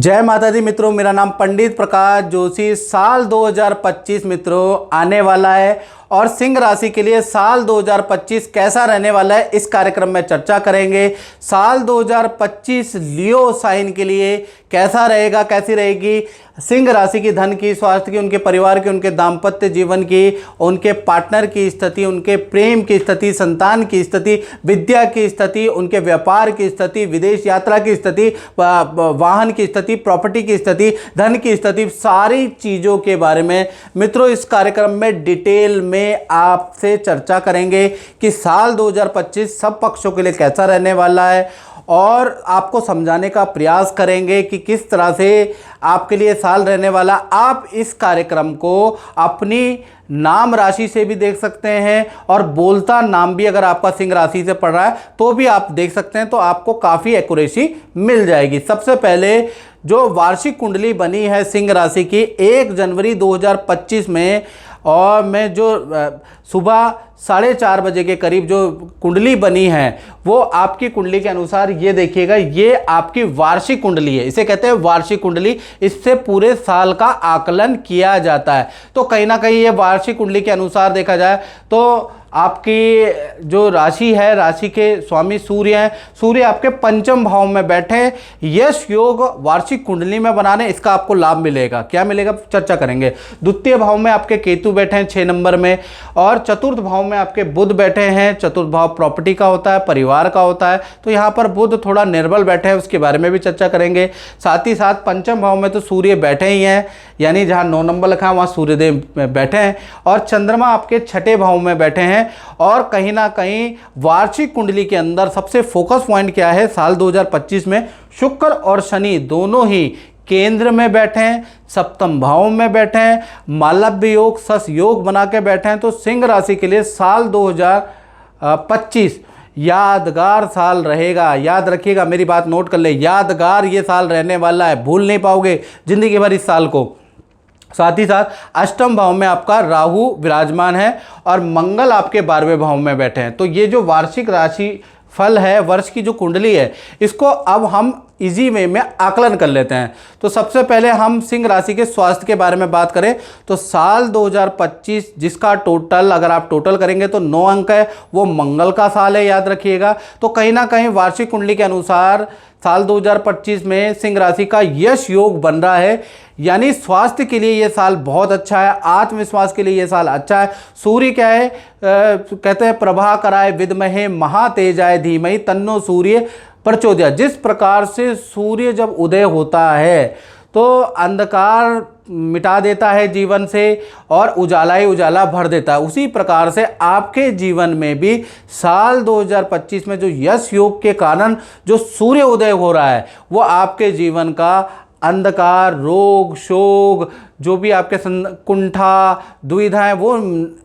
जय माता दी मित्रों, मेरा नाम पंडित प्रकाश जोशी। साल 2025 मित्रों आने वाला है और सिंह राशि के लिए साल 2025 कैसा रहने वाला है इस कार्यक्रम में चर्चा करेंगे। साल 2025 लियो साइन के लिए कैसा रहेगा, कैसी रहेगी सिंह राशि की धन की, स्वास्थ्य की, उनके परिवार की, उनके दाम्पत्य जीवन की, उनके पार्टनर की स्थिति, उनके प्रेम की स्थिति, संतान की स्थिति, विद्या की स्थिति, उनके व्यापार की स्थिति, विदेश यात्रा की स्थिति, वाहन की स्थिति, प्रॉपर्टी की स्थिति, धन की स्थिति, सारी चीज़ों के बारे में मित्रों इस कार्यक्रम में डिटेल में आपसे चर्चा करेंगे कि साल 2025 सब पक्षों के लिए कैसा रहने वाला है और आपको समझाने का प्रयास करेंगे कि किस तरह से आपके लिए साल रहने वाला। आप इस कार्यक्रम को अपनी नाम राशि से भी देख सकते हैं और बोलता नाम भी अगर आपका सिंह राशि से पड़ रहा है तो भी आप देख सकते हैं, तो आपको काफ़ी एक्यूरेसी मिल जाएगी। सबसे पहले जो वार्षिक कुंडली बनी है सिंह राशि की 1 जनवरी 2025 में, और मैं जो सुबह 4:30 बजे के करीब जो कुंडली बनी है वो आपकी कुंडली के अनुसार ये देखिएगा, ये आपकी वार्षिक कुंडली है, इसे कहते हैं वार्षिक कुंडली। इससे पूरे साल का आकलन किया जाता है। तो कहीं ना कहीं ये वार्षिक कुंडली के अनुसार देखा जाए तो आपकी जो राशि है, राशि के स्वामी सूर्य हैं, सूर्य आपके पंचम भाव में बैठे, यश योग वार्षिक कुंडली में बनाने इसका आपको लाभ मिलेगा। क्या मिलेगा चर्चा करेंगे। द्वितीय भाव में आपके केतु बैठे हैं 6 नंबर में, और चतुर्थ भाव में आपके बुध बैठे हैं। चतुर्थ भाव प्रॉपर्टी का होता है, परिवार का होता है, तो यहाँ पर बुध थोड़ा निर्बल बैठे हैं, उसके बारे में भी चर्चा करेंगे। साथ ही साथ पंचम भाव में तो सूर्य बैठे ही हैं, यानी जहाँ 9 नंबर लिखा है वहाँ सूर्यदेव बैठे हैं, और चंद्रमा आपके 6ठे भाव में बैठे हैं। और कहीं ना कहीं वार्षिक कुंडली के अंदर सबसे फोकस पॉइंट क्या है, साल 2025 में शुक्र और शनि दोनों ही केंद्र में बैठे हैं, सप्तम भाव में बैठे हैं, मालव्य योग सस योग बना के बैठे हैं। तो सिंह राशि के लिए साल 2025 यादगार साल रहेगा। याद रखिएगा, मेरी बात नोट कर ले, यादगार ये साल रहने वाला है, भूल नहीं पाओगे जिंदगी भर इस साल को। साथ ही साथ अष्टम भाव में आपका राहु विराजमान है और मंगल आपके 12वें भाव में बैठे हैं। तो ये जो वार्षिक राशि फल है, वर्ष की जो कुंडली है, इसको अब हम इजी वे में आकलन कर लेते हैं। तो सबसे पहले हम सिंह राशि के स्वास्थ्य के बारे में बात करें तो साल 2025 जिसका टोटल अगर आप टोटल करेंगे तो 9 अंक है, वो मंगल का साल है, याद रखिएगा। तो कहीं ना कहीं वार्षिक कुंडली के अनुसार साल 2025 में सिंह राशि का यश योग बन रहा है, यानी स्वास्थ्य के लिए ये साल बहुत अच्छा है, आत्मविश्वास के लिए ये साल अच्छा है। सूर्य क्या है, कहते हैं प्रभा कराए विद्महे महातेजाय धीमहि तन्नो सूर्य प्रचोदयात्। जिस प्रकार से सूर्य जब उदय होता है तो अंधकार मिटा देता है जीवन से और उजाला ही उजाला भर देता है, उसी प्रकार से आपके जीवन में भी साल 2025 में जो यश योग के कारण जो सूर्य उदय हो रहा है वो आपके जीवन का अंधकार, रोग, शोक, जो भी आपके कुंठा, दुविधाएं वो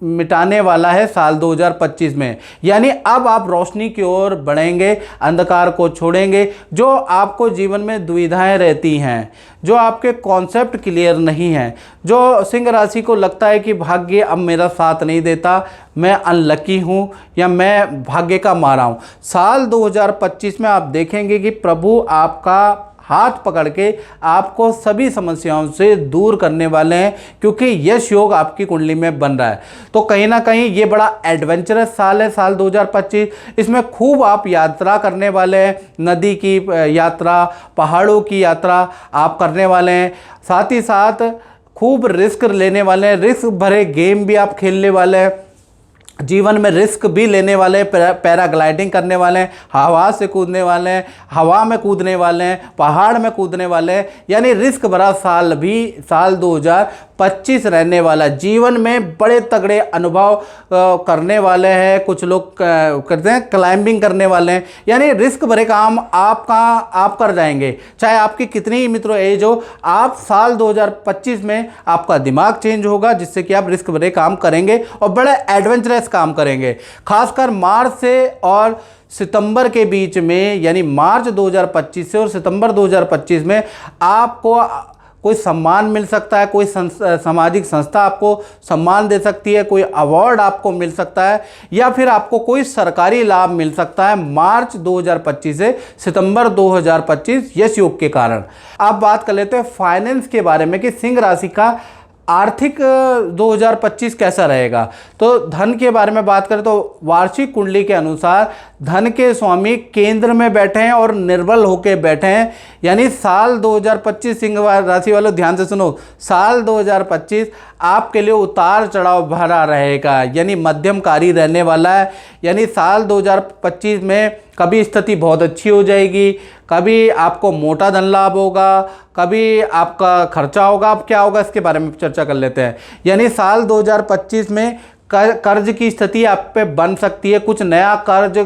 मिटाने वाला है साल 2025 में। यानी अब आप रोशनी की ओर बढ़ेंगे, अंधकार को छोड़ेंगे। जो आपको जीवन में दुविधाएं रहती हैं, जो आपके कॉन्सेप्ट क्लियर नहीं हैं, जो सिंह राशि को लगता है कि भाग्य अब मेरा साथ नहीं देता, मैं अनलकी हूँ या मैं भाग्य का मारा हूँ, साल 2025 में आप देखेंगे कि प्रभु आपका हाथ पकड़ के आपको सभी समस्याओं से दूर करने वाले हैं, क्योंकि यश योग आपकी कुंडली में बन रहा है। तो कहीं ना कहीं ये बड़ा एडवेंचरस साल है साल 2025। इसमें खूब आप यात्रा करने वाले हैं, नदी की यात्रा, पहाड़ों की यात्रा आप करने वाले हैं। साथ ही साथ खूब रिस्क लेने वाले हैं, रिस्क भरे गेम भी आप खेलने वाले हैं, जीवन में रिस्क भी लेने वाले हैं, पैराग्लाइडिंग करने वाले हैं, हवा से कूदने वाले हैं, हवा में कूदने वाले हैं, पहाड़ में कूदने वाले हैं, यानी रिस्क भरा साल भी साल 2025 रहने वाला। जीवन में बड़े तगड़े अनुभव करने वाले हैं, कुछ लोग करते हैं क्लाइंबिंग करने वाले हैं, यानी रिस्क भरे काम आप कर जाएंगे, चाहे आपकी कितनी ही मित्रों एज हो। आप साल 2025 में आपका दिमाग चेंज होगा जिससे कि आप रिस्क भरे काम करेंगे और बड़े एडवेंचरस काम करेंगे। खासकर मार्च से और सितंबर के बीच में, यानी मार्च 2025 से और सितंबर 2025 में आपको कोई सम्मान मिल सकता है, कोई सामाजिक संस्था आपको सम्मान दे सकती है, कोई अवार्ड आपको मिल सकता है, या फिर आपको कोई सरकारी लाभ मिल सकता है मार्च 2025 से सितंबर 2025 यश योग के कारण। अब बात कर लेते हैं फाइनेंस के बारे में कि सिंह राशि का आर्थिक 2025 कैसा रहेगा। तो धन के बारे में बात करें तो वार्षिक कुंडली के अनुसार धन के स्वामी केंद्र में बैठे हैं और निर्बल होकर बैठे हैं, यानी साल 2025 सिंह राशि वालों ध्यान से सुनो, साल 2025 आपके लिए उतार चढ़ाव भरा रहेगा, यानी मध्यमकारी रहने वाला है। यानी साल 2025 में कभी स्थिति बहुत अच्छी हो जाएगी, कभी आपको मोटा धन लाभ होगा, कभी आपका खर्चा होगा। अब क्या होगा इसके बारे में चर्चा कर लेते हैं। यानी साल 2025 में कर्ज की स्थिति आप पे बन सकती है। कुछ नया कर्ज,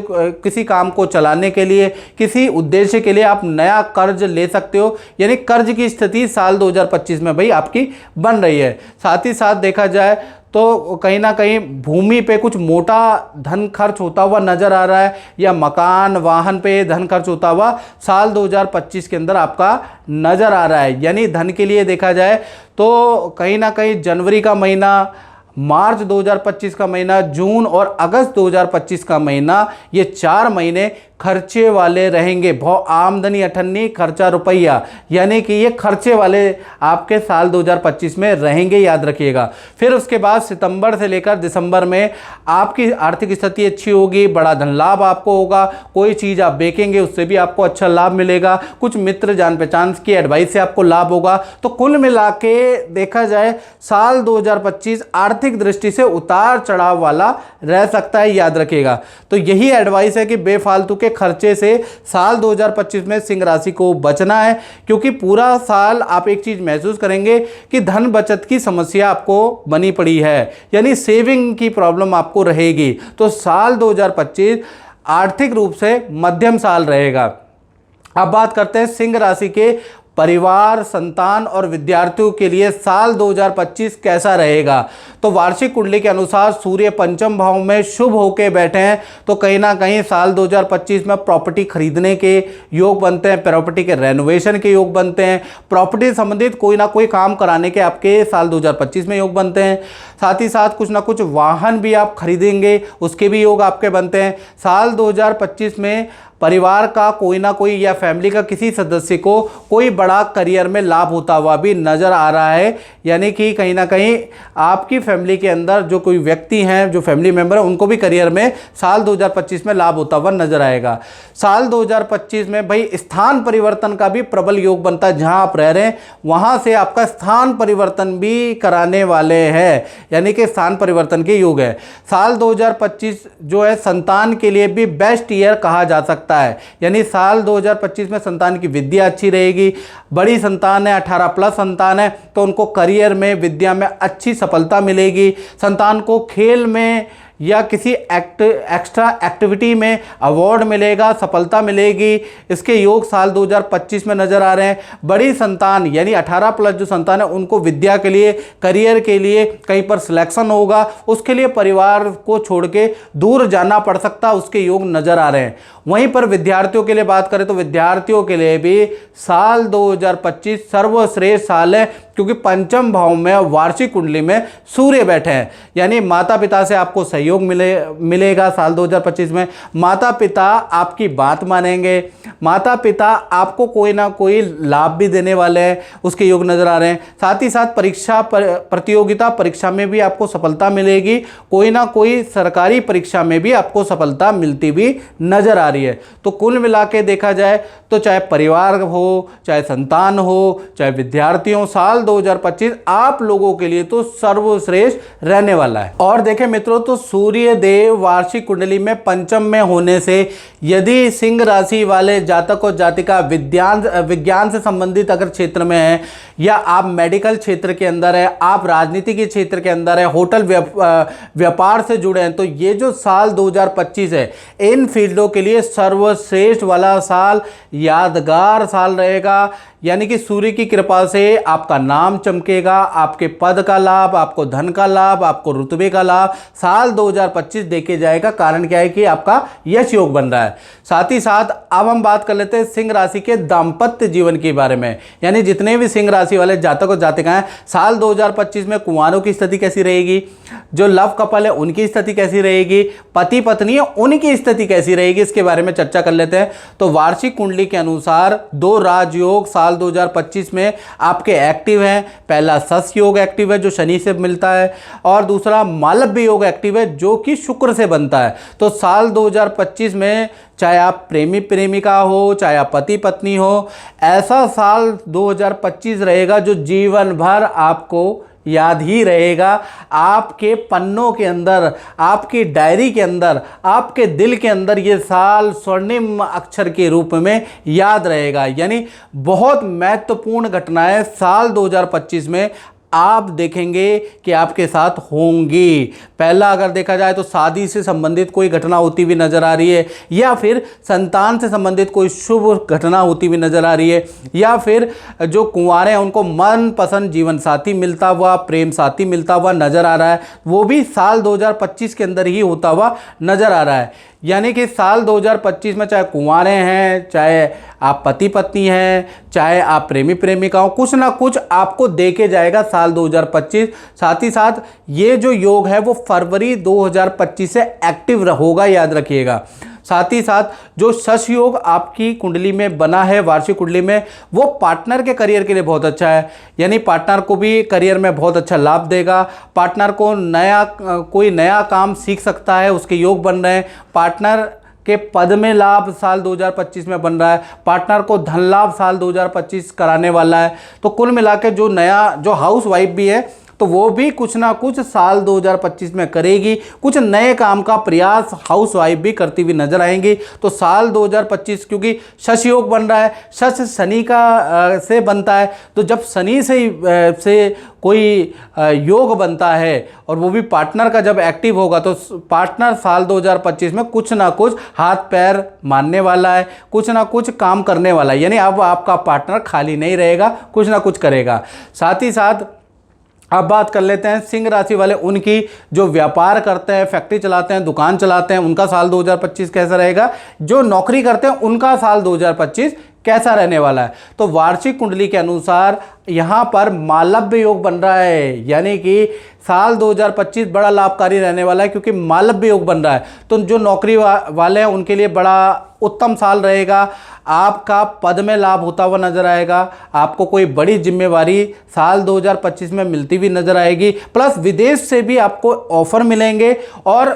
किसी काम को चलाने के लिए, किसी उद्देश्य के लिए आप नया कर्ज ले सकते हो, यानी कर्ज की स्थिति साल 2025 में भाई आपकी बन रही है। साथ ही साथ देखा जाए तो कहीं ना कहीं भूमि पे कुछ मोटा धन खर्च होता हुआ नज़र आ रहा है, या मकान वाहन पे धन खर्च होता हुआ साल 2025 के अंदर आपका नज़र आ रहा है। यानी धन के लिए देखा जाए तो कहीं ना कहीं जनवरी का महीना, मार्च 2025 का महीना, जून और अगस्त 2025 का महीना, ये 4 महीने खर्चे वाले रहेंगे। बहुत आमदनी अठन्नी, खर्चा रुपया, यानी कि ये खर्चे वाले आपके साल 2025 में रहेंगे, याद रखिएगा। फिर उसके बाद सितंबर से लेकर दिसंबर में आपकी आर्थिक स्थिति अच्छी होगी, बड़ा धन लाभ आपको होगा, कोई चीज़ आप बेचेंगे उससे भी आपको अच्छा लाभ मिलेगा, कुछ मित्र जान पहचान की एडवाइस से आपको लाभ होगा। तो कुल मिला के देखा जाए साल 2025 आर्थिक दृष्टि से उतार चढ़ाव वाला रह सकता है, याद रखिएगा। तो यही एडवाइस है कि बेफालतू के खर्चे से साल 2025 में सिंह राशि को बचना है, क्योंकि पूरा साल आप एक चीज महसूस करेंगे कि धन बचत की समस्या आपको बनी पड़ी है, यानी सेविंग की प्रॉब्लम आपको रहेगी। तो साल 2025 आर्थिक रूप से मध्यम साल रहेगा। अब बात करते हैं सिंह राशि के परिवार, संतान और विद्यार्थियों के लिए साल 2025 कैसा रहेगा। तो वार्षिक कुंडली के अनुसार सूर्य पंचम भाव में शुभ होकर बैठे हैं, तो कहीं ना कहीं साल 2025 में प्रॉपर्टी खरीदने के योग बनते हैं, प्रॉपर्टी के रेनोवेशन के योग बनते हैं, प्रॉपर्टी संबंधित कोई ना कोई काम कराने के आपके साल 2025 में योग बनते हैं। साथ ही साथ कुछ ना कुछ वाहन भी आप खरीदेंगे, उसके भी योग आपके बनते हैं। साल 2025 में परिवार का कोई ना कोई या फैमिली का किसी सदस्य को कोई बड़ा करियर में लाभ होता हुआ भी नज़र आ रहा है, यानी कि कहीं ना कहीं आपकी फैमिली के अंदर जो कोई व्यक्ति हैं, जो फैमिली मेंबर हैं, उनको भी करियर में साल 2025 में लाभ होता हुआ नजर आएगा। साल 2025 में भाई स्थान परिवर्तन का भी प्रबल योग बनता है। जहां आप रह रहे हैं वहां से आपका स्थान परिवर्तन भी कराने वाले हैं, यानी कि स्थान परिवर्तन के योग है। साल 2025 जो है संतान के लिए भी बेस्ट ईयर कहा जा सकता है, यानी साल 2025 में संतान की विद्या अच्छी रहेगी। बड़ी संतान है, 18+ संतान है, तो उनको करियर में, विद्या में अच्छी सफलता मिलेगी। संतान को खेल में या किसी एक्स्ट्रा एक्टिविटी में अवार्ड मिलेगा, सफलता मिलेगी। इसके योग साल 2025 में नजर आ रहे हैं। बड़ी संतान यानी 18+ जो संतान है, उनको विद्या के लिए, करियर के लिए कहीं पर सिलेक्शन होगा, उसके लिए परिवार को छोड़ के दूर जाना पड़ सकता, उसके योग नजर आ रहे हैं। वहीं पर विद्यार्थियों के लिए बात करें तो विद्यार्थियों के लिए भी साल 2025 सर्वश्रेष्ठ साल है, क्योंकि पंचम भाव में वार्षिक कुंडली में सूर्य बैठे हैं, यानी माता पिता से आपको सहयोग मिलेगा। साल 2025 में माता पिता आपकी बात मानेंगे, माता पिता आपको कोई ना कोई लाभ भी देने वाले हैं, उसके योग नजर आ रहे हैं। साथ ही साथ प्रतियोगिता परीक्षा में भी आपको सफलता मिलेगी, कोई ना कोई सरकारी परीक्षा में भी आपको सफलता मिलती हुई नजर आ रही है। तो कुल मिला के देखा जाए तो चाहे परिवार हो, चाहे संतान हो, चाहे विद्यार्थी हो, साल 2025 आप लोगों के लिए तो सर्वश्रेष्ठ रहने वाला है। और देखें मित्रों, तो सूर्य देव वार्षिक कुंडली में पंचम में होने से यदि सिंह राशि वाले जातक और जातिका विज्ञान से संबंधित अगर क्षेत्र में है, या आप मेडिकल क्षेत्र के अंदर है, आप राजनीति के क्षेत्र के अंदर है, होटल व्यापार से जुड़े हैं, तो ये जो साल 2025 है इन फील्डों के लिए सर्वश्रेष्ठ वाला साल, यादगार साल रहेगा। यानी कि सूर्य की कृपा से आपका नाम चमकेगा, आपके पद का लाभ, आपको धन का लाभ, आपको रुतबे का लाभ साल 2025 देके जाएगा। कारण क्या है कि आपका यश योग बन रहा है। साथ ही साथ अब हम बात कर लेते हैं सिंह राशि के दाम्पत्य जीवन के बारे में, यानी जितने भी सिंह राशि राशि वाले जातक और जातिकाएं साल 2025 में कुंवारों की स्थिति कैसी रहेगी, जो लव कपल है उनकी स्थिति कैसी रहेगी, पति पत्नी है उनकी स्थिति कैसी रहेगी, इसके बारे में चर्चा कर लेते हैं। तो वार्षिक कुंडली के अनुसार 2 राजयोग साल 2025 में आपके एक्टिव हैं। पहला सस योग एक्टिव है जो शनि से मिलता है, और दूसरा मालव्य योग एक्टिव है जो कि शुक्र से बनता है। तो साल 2025 में चाहे आप प्रेमी प्रेमिका हो, चाहे आप पति पत्नी हो, ऐसा साल 2025 रहेगा जो जीवन भर आपको याद ही रहेगा। आपके पन्नों के अंदर, आपकी डायरी के अंदर, आपके दिल के अंदर ये साल स्वर्णिम अक्षर के रूप में याद रहेगा। यानी बहुत महत्वपूर्ण घटनाएं साल 2025 में आप देखेंगे कि आपके साथ होंगी। पहला अगर देखा जाए तो शादी से संबंधित कोई घटना होती हुई नजर आ रही है, या फिर संतान से संबंधित कोई शुभ घटना होती हुई नजर आ रही है, या फिर जो कुंवारे हैं उनको मनपसंद जीवन साथी मिलता हुआ, प्रेम साथी मिलता हुआ नजर आ रहा है, वो भी साल 2025 के अंदर ही होता हुआ नजर आ रहा है। यानी कि साल 2025 में चाहे कुंवारे हैं, चाहे आप पति पत्नी हैं, चाहे आप प्रेमी प्रेमिका हो, कुछ ना कुछ आपको देके जाएगा साल 2025। साथ ही साथ ये जो योग है वो फरवरी 2025 से एक्टिव होगा, याद रखिएगा। साथ ही साथ जो शश योग आपकी कुंडली में बना है, वार्षिक कुंडली में, वो पार्टनर के करियर के लिए बहुत अच्छा है। यानी पार्टनर को भी करियर में बहुत अच्छा लाभ देगा। पार्टनर को कोई नया काम सीख सकता है, उसके योग बन रहे हैं। पार्टनर के पद में लाभ साल 2025 में बन रहा है। पार्टनर को धन लाभ साल 2025 कराने वाला है। तो कुल मिला के जो हाउस वाइफ भी है तो वो भी कुछ ना कुछ साल 2025 में करेगी। कुछ नए काम का प्रयास हाउस वाइफ भी करती हुई नजर आएंगी। तो साल 2025 क्योंकि शश योग बन रहा है, शश शनि का से बनता है, तो जब शनि से कोई योग बनता है और वो भी पार्टनर का जब एक्टिव होगा तो पार्टनर साल 2025 में कुछ ना कुछ हाथ पैर मारने वाला है, कुछ ना कुछ काम करने वाला है। यानी अब आपका पार्टनर खाली नहीं रहेगा, कुछ ना कुछ करेगा। साथ ही साथ अब बात कर लेते हैं सिंह राशि वाले, उनकी जो व्यापार करते हैं, फैक्ट्री चलाते हैं, दुकान चलाते हैं, उनका साल 2025 कैसा रहेगा। जो नौकरी करते हैं उनका साल 2025 कैसा रहने वाला है। तो वार्षिक कुंडली के अनुसार यहाँ पर मालव्य योग बन रहा है, यानी कि साल 2025 बड़ा लाभकारी रहने वाला है क्योंकि मालव्य योग बन रहा है। तो जो नौकरी वाले हैं उनके लिए बड़ा उत्तम साल रहेगा। आपका पद में लाभ होता हुआ नजर आएगा। आपको कोई बड़ी जिम्मेवारी साल 2025 में मिलती हुई नजर आएगी। प्लस विदेश से भी आपको ऑफर मिलेंगे और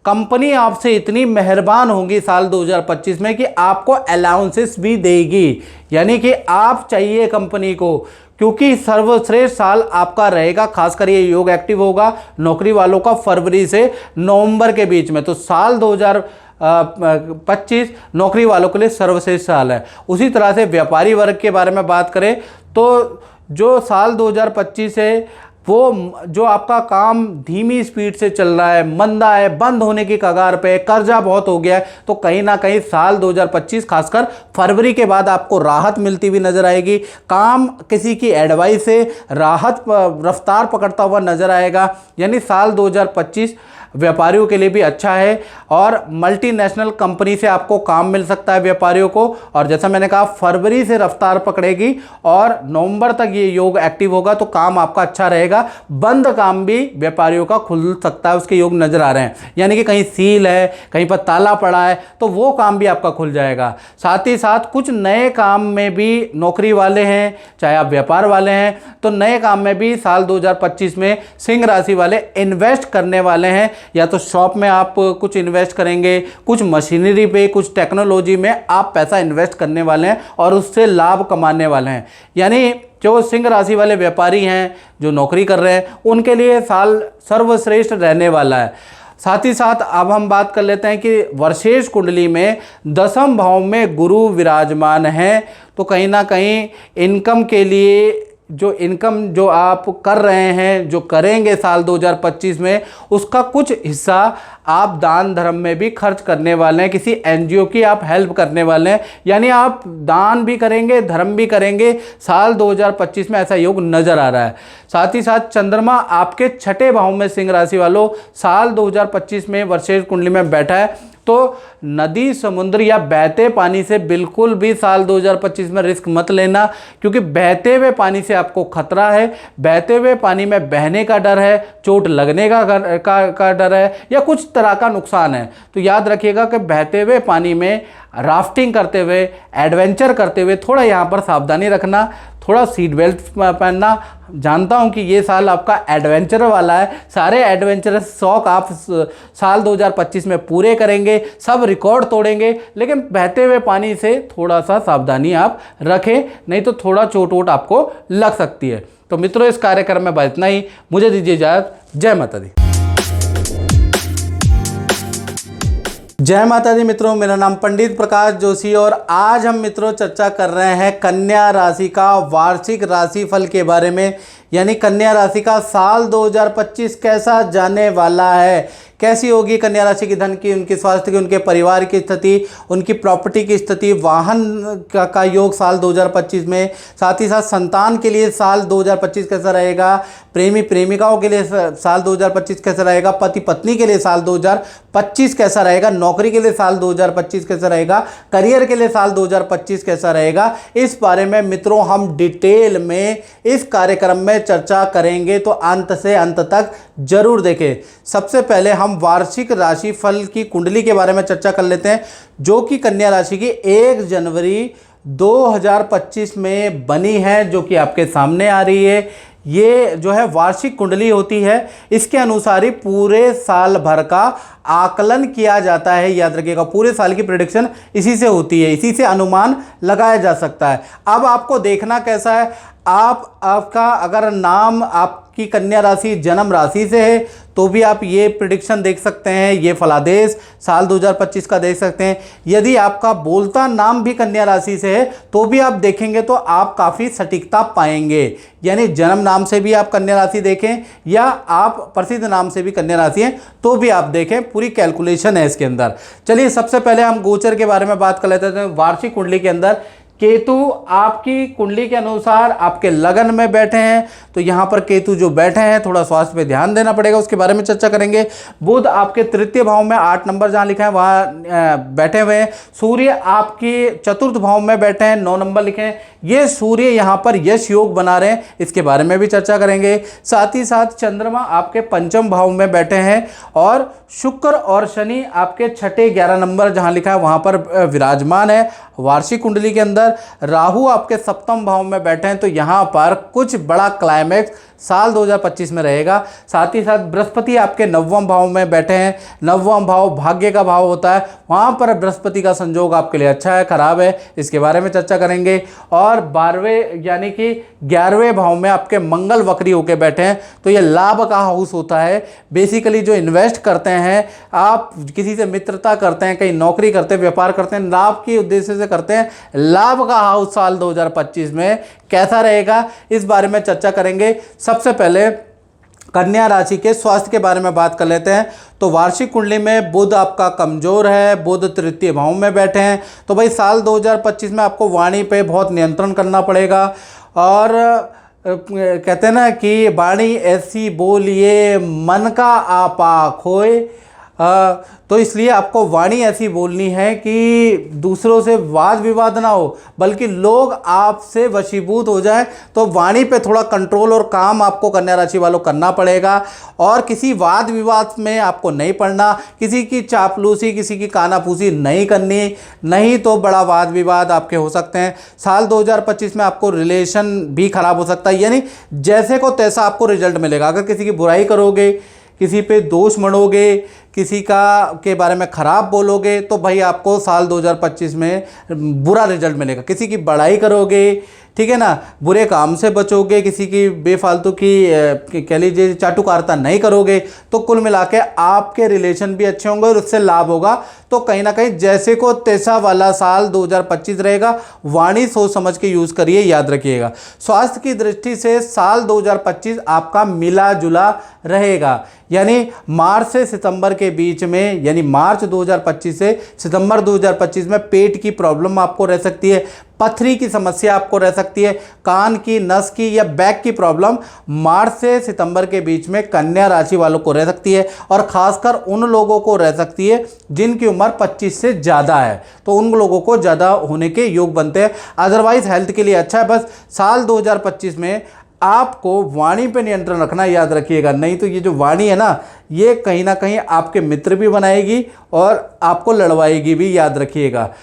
कंपनी आपसे इतनी मेहरबान होगी साल 2025 में कि आपको अलाउंसेस भी देगी। यानी कि आप चाहिए कंपनी को, क्योंकि सर्वश्रेष्ठ साल आपका रहेगा। खासकर ये योग एक्टिव होगा नौकरी वालों का फरवरी से नवंबर के बीच में। तो साल 2025 नौकरी वालों के लिए सर्वश्रेष्ठ साल है। उसी तरह से व्यापारी वर्ग के बारे में बात करें तो जो साल 2025 है वो जो आपका काम धीमी स्पीड से चल रहा है, मंदा है, बंद होने की कगार पे, कर्जा बहुत हो गया है, तो कहीं ना कहीं साल 2025 खासकर फरवरी के बाद आपको राहत मिलती हुई नजर आएगी। काम किसी की एडवाइस से राहत रफ्तार पकड़ता हुआ नजर आएगा। यानी साल 2025 व्यापारियों के लिए भी अच्छा है और मल्टीनेशनल कंपनी से आपको काम मिल सकता है व्यापारियों को। और जैसा मैंने कहा फरवरी से रफ्तार पकड़ेगी और नवंबर तक ये योग एक्टिव होगा तो काम आपका अच्छा रहेगा। बंद काम भी व्यापारियों का खुल सकता है, उसके योग नजर आ रहे हैं। यानी कि कहीं सील है, कहीं पर ताला पड़ा है तो वो काम भी आपका खुल जाएगा। साथ ही साथ कुछ नए काम में भी नौकरी वाले हैं, चाहे आप व्यापार वाले हैं, तो नए काम में भी साल 2025 में सिंह राशि वाले इन्वेस्ट करने वाले हैं। या तो शॉप में आप कुछ इन्वेस्ट करेंगे, कुछ मशीनरी पे, कुछ टेक्नोलॉजी में आप पैसा इन्वेस्ट करने वाले हैं और उससे लाभ कमाने वाले हैं। यानी जो सिंह राशि वाले व्यापारी हैं, जो नौकरी कर रहे हैं, उनके लिए साल सर्वश्रेष्ठ रहने वाला है। साथ ही साथ अब हम बात कर लेते हैं कि वर्षेश कुंडली में 10वें भाव में गुरु विराजमान हैं, तो कहीं ना कहीं इनकम के लिए जो इनकम जो आप कर रहे हैं, जो करेंगे साल 2025 में, उसका कुछ हिस्सा आप दान धर्म में भी खर्च करने वाले हैं। किसी एनजीओ की आप हेल्प करने वाले हैं। यानी आप दान भी करेंगे, धर्म भी करेंगे साल 2025 में, ऐसा योग नजर आ रहा है। साथ ही साथ चंद्रमा आपके 6ठे भाव में सिंह राशि वालों साल 2025 में वर्षेश कुंडली में बैठा है। तो नदी, समुद्र या बहते पानी से बिल्कुल भी साल 2025 में रिस्क मत लेना, क्योंकि बहते हुए पानी से आपको खतरा है। बहते हुए पानी में बहने का डर है, चोट लगने का डर है, या कुछ तरह का नुकसान है। तो याद रखिएगा कि बहते हुए पानी में राफ्टिंग करते हुए, एडवेंचर करते हुए थोड़ा यहाँ पर सावधानी रखना, थोड़ा सीट बेल्ट पहनना। जानता हूँ कि ये साल आपका एडवेंचर वाला है, सारे एडवेंचरस शौक आप साल 2025 में पूरे करेंगे, सब रिकॉर्ड तोड़ेंगे, लेकिन बहते हुए पानी से थोड़ा सा सावधानी आप रखें, नहीं तो थोड़ा चोट वोट आपको लग सकती है। तो मित्रों, इस कार्यक्रम में बस इतना ही, मुझे दीजिए इजाज़त। जय माता दी। जय माता दी मित्रों, मेरा नाम पंडित प्रकाश जोशी और आज हम मित्रों चर्चा कर रहे हैं कन्या राशि का वार्षिक राशिफल के बारे में। यानी कन्या राशि का साल 2025 कैसा जाने वाला है, कैसी होगी कन्या राशि की धन की, उनके स्वास्थ्य की, उनके परिवार की स्थिति, उनकी प्रॉपर्टी की स्थिति, वाहन का योग साल 2025 में, साथ ही साथ संतान के लिए साल 2025 कैसा रहेगा, प्रेमी प्रेमिकाओं के लिए साल 2025 कैसा रहेगा, पति पत्नी के लिए साल 2025 कैसा रहेगा, नौकरी के लिए साल 2025 कैसा रहेगा, करियर के लिए साल 2025 कैसा रहेगा। इस बारे में मित्रों हम डिटेल में इस कार्यक्रम में चर्चा करेंगे, तो अंत से अंत तक जरूर देखें। सबसे पहले हम वार्षिक राशिफल की कुंडली के बारे में चर्चा कर लेते हैं, जो कि कन्या राशि की 1 जनवरी 2025 में बनी है, जो कि आपके सामने आ रही है। ये जो है वार्षिक कुंडली होती है, इसके अनुसार ही पूरे साल भर का आकलन किया जाता है। याद रखिएगा, पूरे साल की प्रेडिक्शन इसी से होती है, इसी से अनुमान लगाया जा सकता है। अब आपको देखना कैसा है, आपका अगर नाम आपकी कन्या राशि जन्म राशि से है तो भी आप ये प्रेडिक्शन देख सकते हैं, ये फलादेश साल 2025 का देख सकते हैं। यदि आपका बोलता नाम भी कन्या राशि से है तो भी आप देखेंगे तो आप काफ़ी सटीकता पाएंगे। यानी जन्म नाम से भी आप कन्या राशि देखें या आप प्रसिद्ध नाम से भी कन्या राशि हैं तो भी आप देखें, पूरी कैलकुलेशन है इसके अंदर। चलिए सबसे पहले हम गोचर के बारे में बात कर लेते हैं। वार्षिक कुंडली के अंदर केतु आपकी कुंडली के अनुसार आपके लगन में बैठे हैं, तो यहाँ पर केतु जो बैठे हैं थोड़ा स्वास्थ्य पे ध्यान देना पड़ेगा, उसके बारे में चर्चा करेंगे। बुध आपके तृतीय भाव में 8 नंबर जहाँ लिखा है वहाँ बैठे हुए हैं। सूर्य आपके चतुर्थ भाव में बैठे हैं, 9 नंबर लिखे हैं। ये सूर्य यहाँ पर यश योग बना रहे हैं, इसके बारे में भी चर्चा करेंगे। साथ ही साथ चंद्रमा आपके पंचम भाव में बैठे हैं और शुक्र और शनि आपके छठे 11 नंबर जहाँ लिखा है वहाँ पर विराजमान है। वार्षिक कुंडली के अंदर राहु आपके सप्तम भाव में बैठे हैं, तो यहाँ पर कुछ बड़ा क्लाइमैक्स साल 2025 में रहेगा। साथ ही साथ बृहस्पति आपके 9वें भाव में बैठे हैं। 9वां भाव भाग्य का भाव होता है, वहाँ पर बृहस्पति का संयोग आपके लिए अच्छा है खराब है, इसके बारे में चर्चा करेंगे। और 12वें यानी कि 11वें भाव में आपके मंगल वक्री होकर बैठे हैं, तो ये लाभ का हाउस होता है। बेसिकली जो इन्वेस्ट करते हैं, आप किसी से मित्रता करते हैं, कहीं नौकरी करते हैं, व्यापार करते हैं, लाभ के उद्देश्य से करते हैं, लाभ का हाउस साल 2025 में कैसा रहेगा इस बारे में चर्चा करेंगे। सबसे पहले कन्या राशि के स्वास्थ्य के बारे में बात कर लेते हैं। तो वार्षिक कुंडली में बुध आपका कमजोर है, बुध तृतीय भाव में बैठे हैं, तो भाई साल 2025 में आपको वाणी पे बहुत नियंत्रण करना पड़ेगा। और कहते हैं ना कि वाणी ऐसी बोलिए मन का आपा खोए, तो इसलिए आपको वाणी ऐसी बोलनी है कि दूसरों से वाद विवाद ना हो, बल्कि लोग आपसे वशीभूत हो जाएं। तो वाणी पे थोड़ा कंट्रोल और काम आपको कन्या राशि वालों करना पड़ेगा, और किसी वाद विवाद में आपको नहीं पड़ना, किसी की चापलूसी, किसी की कानाफूसी नहीं करनी, नहीं तो बड़ा वाद विवाद आपके हो सकते हैं। साल 2025 में आपको रिलेशन भी खराब हो सकता है, यानी जैसे को तैसा आपको रिजल्ट मिलेगा। अगर किसी की बुराई करोगे, किसी पे दोष मढ़ोगे, किसी के बारे में ख़राब बोलोगे, तो भाई आपको साल 2025 में बुरा रिजल्ट मिलेगा। किसी की बड़ाई करोगे, ठीक है ना, बुरे काम से बचोगे, किसी की बेफालतू की कह लीजिए चाटुकारिता नहीं करोगे, तो कुल मिला के आपके रिलेशन भी अच्छे होंगे और उससे लाभ होगा। तो कहीं ना कहीं जैसे को तैसा वाला साल 2025 रहेगा। वाणी सोच समझ के यूज़ करिए, याद रखिएगा। स्वास्थ्य की दृष्टि से साल 2025 आपका मिला जुला रहेगा, यानी मार्च से सितंबर के के बीच में, यानी मार्च 2025 से सितंबर 2025 में पेट की प्रॉब्लम आपको रह सकती है, पथरी की समस्या आपको रह सकती है, कान की नस की या बैक की प्रॉब्लम मार्च से सितंबर के बीच में कन्या राशि वालों को रह सकती है, और खासकर उन लोगों को रह सकती है जिनकी उम्र 25 से ज़्यादा है, तो उन लोगों को ज़्यादा होने के योग बनते हैं। अदरवाइज हेल्थ के लिए अच्छा है। बस साल 2025 में आपको वाणी पे नियंत्रण रखना, याद रखिएगा, नहीं तो ये जो वाणी है ना, ये कहीं ना कहीं आपके मित्र भी बनाएगी और आपको लड़वाएगी भी, याद रखिएगा।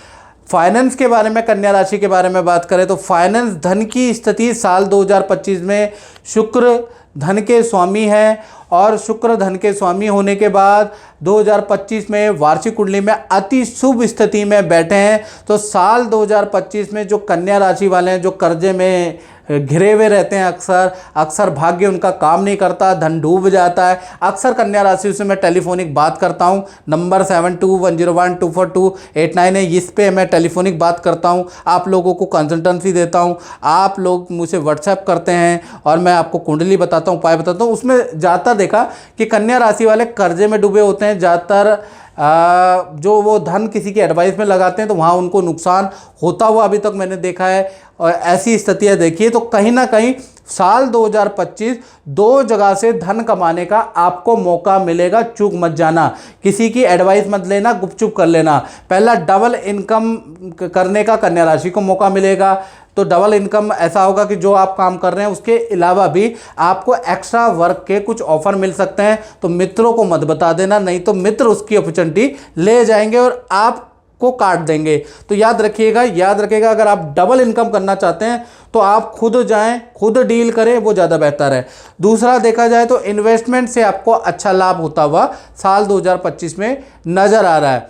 फाइनेंस के बारे में, कन्या राशि के बारे में बात करें तो फाइनेंस, धन की स्थिति साल 2025 में शुक्र धन के स्वामी है, और शुक्र धन के स्वामी होने के बाद 2025 में वार्षिक कुंडली में अति शुभ स्थिति में बैठे हैं। तो साल 2025 में जो कन्या राशि वाले हैं, जो कर्जे में घिरे हुए रहते हैं, अक्सर भाग्य उनका काम नहीं करता, धन डूब जाता है। अक्सर कन्या राशि से मैं टेलीफोनिक बात करता हूं, नंबर 7210124489 है, इस पे मैं टेलीफोनिक बात करता हूं, आप लोगों को कंसल्टेंसी देता हूं, आप लोग मुझे व्हाट्सएप करते हैं और मैं आपको कुंडली बताता हूं, उपाय बताता हूं। उसमें ज़्यादातर देखा कि कन्या राशि वाले कर्जे में डूबे होते हैं। ज़्यादातर जो वो धन किसी की एडवाइस में लगाते हैं तो वहाँ उनको नुकसान होता हुआ अभी तक मैंने देखा है, और ऐसी स्थितियाँ देखी है। तो कहीं ना कहीं साल 2025 दो जगह से धन कमाने का आपको मौका मिलेगा, चूक मत जाना। किसी की एडवाइस मत लेना, गुपचुप कर लेना। पहला, डबल इनकम करने का कन्या राशि को मौका मिलेगा। तो डबल इनकम ऐसा होगा कि जो आप काम कर रहे हैं उसके अलावा भी आपको एक्स्ट्रा वर्क के कुछ ऑफर मिल सकते हैं। तो मित्रों को मत बता देना, नहीं तो मित्र उसकी अपॉर्चुनिटी ले जाएंगे और आपको काट देंगे। तो याद रखिएगा, अगर आप डबल इनकम करना चाहते हैं तो आप खुद जाएं, खुद डील करें, वो ज़्यादा बेहतर है। दूसरा, देखा जाए तो इन्वेस्टमेंट से आपको अच्छा लाभ होता हुआ साल 2025 में नज़र आ रहा है।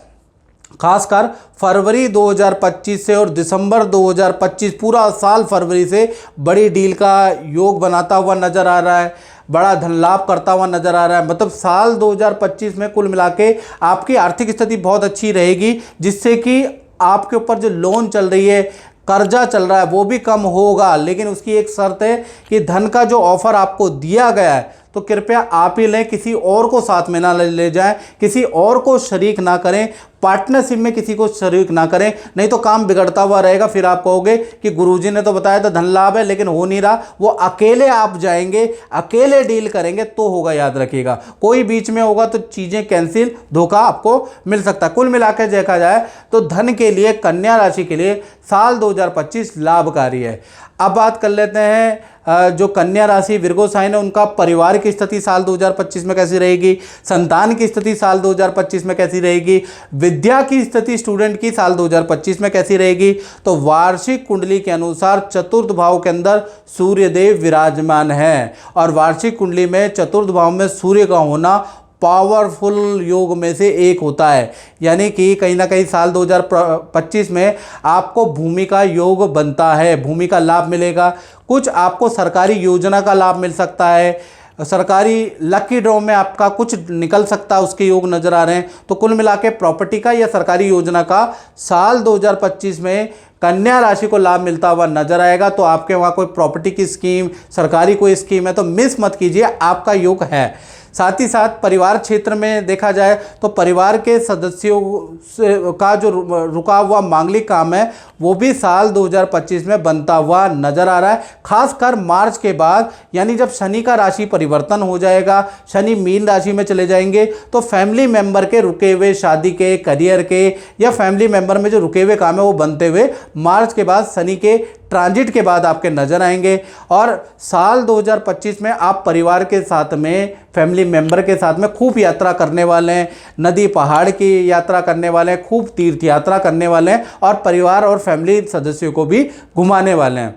खासकर फरवरी 2025 से और दिसंबर 2025, पूरा साल फरवरी से बड़ी डील का योग बनाता हुआ नज़र आ रहा है, बड़ा धन लाभ करता हुआ नज़र आ रहा है। मतलब साल 2025 में कुल मिला के आपकी आर्थिक स्थिति बहुत अच्छी रहेगी, जिससे कि आपके ऊपर जो लोन चल रही है, कर्जा चल रहा है, वो भी कम होगा। लेकिन उसकी एक शर्त है कि धन का जो ऑफर आपको दिया गया है तो कृपया आप ही लें, किसी और को साथ में ना ले जाएं, किसी और को शरीक ना करें, पार्टनरशिप में किसी को शरीक ना करें, नहीं तो काम बिगड़ता हुआ रहेगा। फिर आप कहोगे कि गुरुजी ने तो बताया था धन लाभ है लेकिन हो नहीं रहा। वो अकेले आप जाएंगे, अकेले डील करेंगे तो होगा, याद रखिएगा। कोई बीच में होगा तो चीज़ें कैंसिल, धोखा आपको मिल सकता है। कुल मिलाकर देखा जाए तो धन के लिए, कन्या राशि के लिए साल 2025 लाभकारी है। अब बात कर लेते हैं जो कन्या राशि विर्गो साइन है, उनका परिवार की स्थिति साल 2025 में कैसी रहेगी, संतान की स्थिति साल 2025 में कैसी रहेगी, विद्या की स्थिति स्टूडेंट की साल 2025 में कैसी रहेगी। तो वार्षिक कुंडली के अनुसार चतुर्थ भाव के अंदर सूर्य देव विराजमान है, और वार्षिक कुंडली में चतुर्थ भाव में सूर्य का होना पावरफुल योग में से एक होता है। यानी कि कहीं ना कहीं साल 2025 में आपको भूमि का योग बनता है, भूमि का लाभ मिलेगा। कुछ आपको सरकारी योजना का लाभ मिल सकता है, सरकारी लकी ड्रॉ में आपका कुछ निकल सकता है, उसके योग नज़र आ रहे हैं। तो कुल मिला के प्रॉपर्टी का या सरकारी योजना का साल 2025 में कन्या राशि को लाभ मिलता हुआ नजर आएगा। तो आपके वहाँ कोई प्रॉपर्टी की स्कीम, सरकारी कोई स्कीम है तो मिस मत कीजिए, आपका योग है। साथ ही साथ परिवार क्षेत्र में देखा जाए तो परिवार के सदस्यों का जो रुका हुआ मांगलिक काम है वो भी साल 2025 में बनता हुआ नजर आ रहा है। खासकर मार्च के बाद, यानी जब शनि का राशि परिवर्तन हो जाएगा, शनि मीन राशि में चले जाएंगे, तो फैमिली मेंबर के रुके हुए, शादी के, करियर के या फैमिली मेंबर में जो रुके हुए काम है वो बनते हुए मार्च के बाद, शनि के ट्रांजिट के बाद आपके नजर आएंगे। और साल 2025 में आप परिवार के साथ में, फैमिली मेंबर के साथ में खूब यात्रा करने वाले हैं, नदी पहाड़ की यात्रा करने वाले हैं, खूब तीर्थ यात्रा करने वाले हैं, और परिवार और फैमिली सदस्यों को भी घुमाने वाले हैं।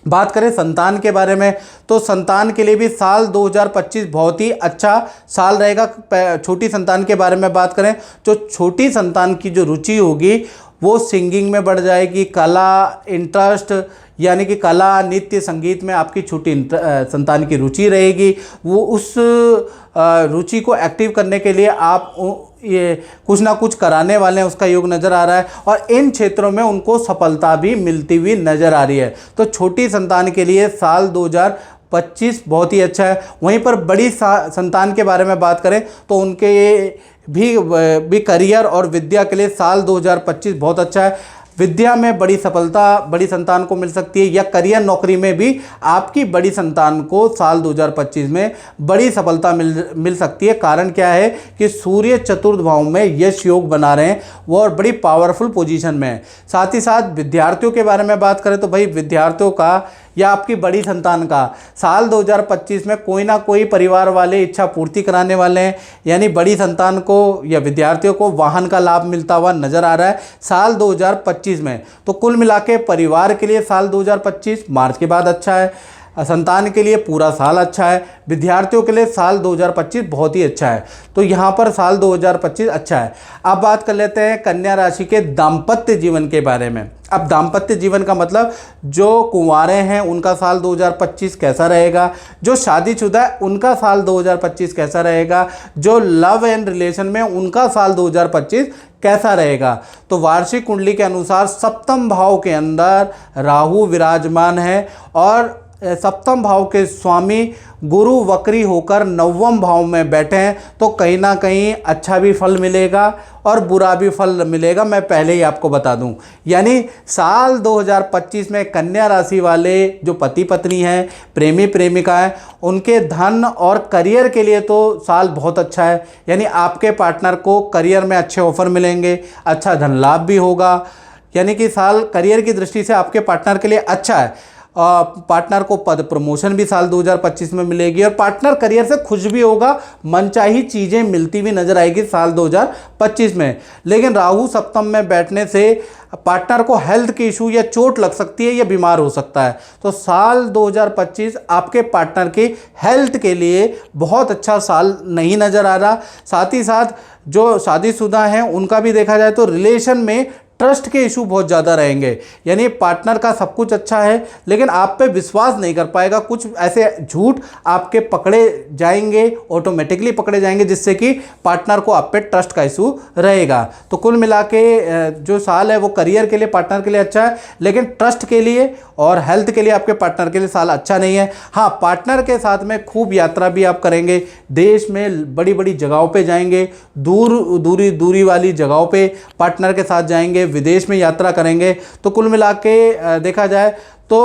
बात करें संतान के बारे में तो संतान के लिए भी साल 2025 बहुत ही अच्छा साल रहेगा। छोटी संतान के बारे में बात करें तो छोटी संतान की जो रुचि होगी वो सिंगिंग में बढ़ जाएगी, कला, इंटरेस्ट, यानी कि कला, नृत्य, संगीत में आपकी छोटी संतान की रुचि रहेगी। वो उस रुचि को एक्टिव करने के लिए आप ये कुछ ना कुछ कराने वाले हैं, उसका योग नज़र आ रहा है, और इन क्षेत्रों में उनको सफलता भी मिलती हुई नज़र आ रही है। तो छोटी संतान के लिए साल 2025 बहुत ही अच्छा है। वहीं पर बड़ी संतान के बारे में बात करें तो उनके भी करियर और विद्या के लिए साल 2025 बहुत अच्छा है। विद्या में बड़ी सफलता बड़ी संतान को मिल सकती है, या करियर नौकरी में भी आपकी बड़ी संतान को साल 2025 में बड़ी सफलता मिल सकती है। कारण क्या है कि सूर्य चतुर्थ भाव में यश योग बना रहे हैं, वो और बड़ी पावरफुल पोजीशन में है। साथ ही साथ विद्यार्थियों के बारे में बात करें तो भाई विद्यार्थियों का या आपकी बड़ी संतान का साल 2025 में कोई ना कोई परिवार वाले इच्छा पूर्ति कराने वाले हैं, यानी बड़ी संतान को या विद्यार्थियों को वाहन का लाभ मिलता हुआ नजर आ रहा है साल 2025 में। तो कुल मिला के परिवार के लिए साल 2025 मार्च के बाद अच्छा है, संतान के लिए पूरा साल अच्छा है, विद्यार्थियों के लिए साल 2025 बहुत ही अच्छा है। तो यहाँ पर साल 2025 अच्छा है। अब बात कर लेते हैं कन्या राशि के दाम्पत्य जीवन के बारे में। अब दाम्पत्य जीवन का मतलब जो कुंवारे हैं उनका साल 2025 कैसा रहेगा, जो शादीशुदा है उनका साल 2025 कैसा रहेगा, जो लव एंड रिलेशन में उनका साल 2025 कैसा रहेगा। तो वार्षिक कुंडली के अनुसार सप्तम भाव के अंदर राहु विराजमान है और सप्तम भाव के स्वामी गुरु वक्री होकर नवम भाव में बैठे हैं, तो कहीं ना कहीं अच्छा भी फल मिलेगा और बुरा भी फल मिलेगा, मैं पहले ही आपको बता दूं। यानी साल 2025 में कन्या राशि वाले जो पति पत्नी हैं, प्रेमी प्रेमिका हैं, उनके धन और करियर के लिए तो साल बहुत अच्छा है। यानी आपके पार्टनर को करियर में अच्छे ऑफर मिलेंगे, अच्छा धन लाभ भी होगा, यानी कि साल करियर की दृष्टि से आपके पार्टनर के लिए अच्छा है। पार्टनर को पद प्रमोशन भी साल 2025 में मिलेगी और पार्टनर करियर से खुश भी होगा, मनचाही चीज़ें मिलती हुई नजर आएगी साल 2025 में। लेकिन राहु सप्तम में बैठने से पार्टनर को हेल्थ के इशू या चोट लग सकती है या बीमार हो सकता है। तो साल 2025 आपके पार्टनर की हेल्थ के लिए बहुत अच्छा साल नहीं नज़र आ रहा। साथ ही साथ जो शादीशुदा हैं उनका भी देखा जाए तो रिलेशन में ट्रस्ट के इशू बहुत ज़्यादा रहेंगे, यानी पार्टनर का सब कुछ अच्छा है लेकिन आप पे विश्वास नहीं कर पाएगा, कुछ ऐसे झूठ आपके पकड़े जाएंगे, ऑटोमेटिकली पकड़े जाएंगे, जिससे कि पार्टनर को आप पे ट्रस्ट का इशू रहेगा। तो कुल मिला के जो साल है वो करियर के लिए पार्टनर के लिए अच्छा है, लेकिन ट्रस्ट के लिए और हेल्थ के लिए आपके पार्टनर के लिए साल अच्छा नहीं है। हाँ, पार्टनर के साथ में खूब यात्रा भी आप करेंगे, देश में बड़ी बड़ी जगहों पे जाएंगे, दूरी वाली जगहों पे पार्टनर के साथ जाएंगे, विदेश में यात्रा करेंगे। तो कुल मिला के देखा जाए तो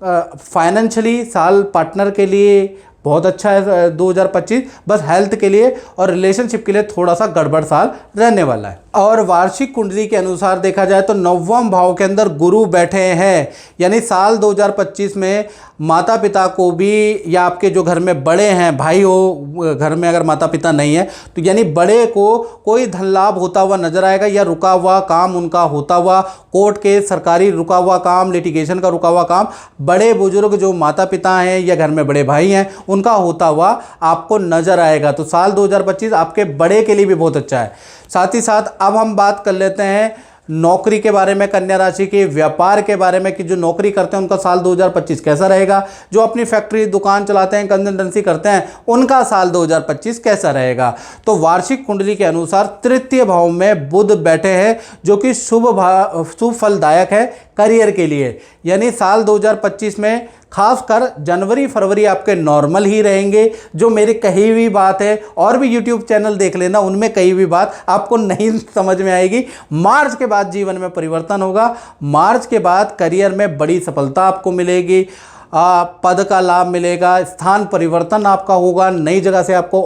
फाइनेंशियली साल पार्टनर के लिए बहुत अच्छा है 2025, बस हेल्थ के लिए और रिलेशनशिप के लिए थोड़ा सा गड़बड़ साल रहने वाला है। और वार्षिक कुंडली के अनुसार देखा जाए तो नवम भाव के अंदर गुरु बैठे हैं, यानी साल 2025 में माता पिता को भी या आपके जो घर में बड़े हैं, भाई हो घर में अगर माता पिता नहीं है तो यानी बड़े को कोई धन लाभ होता हुआ नजर आएगा, या रुका हुआ काम उनका होता हुआ, कोर्ट के सरकारी रुका हुआ काम, लिटिगेशन का रुका हुआ काम, बड़े बुजुर्ग जो माता पिता हैं या घर में बड़े भाई हैं उनका होता हुआ आपको नजर आएगा। तो साल 2025 आपके बड़े के लिए भी बहुत अच्छा है। साथ ही साथ अब हम बात कर लेते हैं नौकरी के बारे में, कन्या राशि के व्यापार के बारे में कि जो नौकरी करते हैं उनका साल 2025 कैसा रहेगा, जो अपनी फैक्ट्री दुकान चलाते हैं, कंसल्टेंसी करते हैं, उनका साल 2025 कैसा रहेगा। तो वार्षिक कुंडली के अनुसार तृतीय भाव में बुध बैठे हैं, जो कि शुभ फलदायक है करियर के लिए। यानी साल 2025 में खासकर जनवरी फरवरी आपके नॉर्मल ही रहेंगे। जो मेरी कही हुई बात है, और भी यूट्यूब चैनल देख लेना, उनमें कही हुई बात आपको नहीं समझ में आएगी। मार्च के बाद जीवन में परिवर्तन होगा, मार्च के बाद करियर में बड़ी सफलता आपको मिलेगी, पद का लाभ मिलेगा, स्थान परिवर्तन आपका होगा, नई जगह से आपको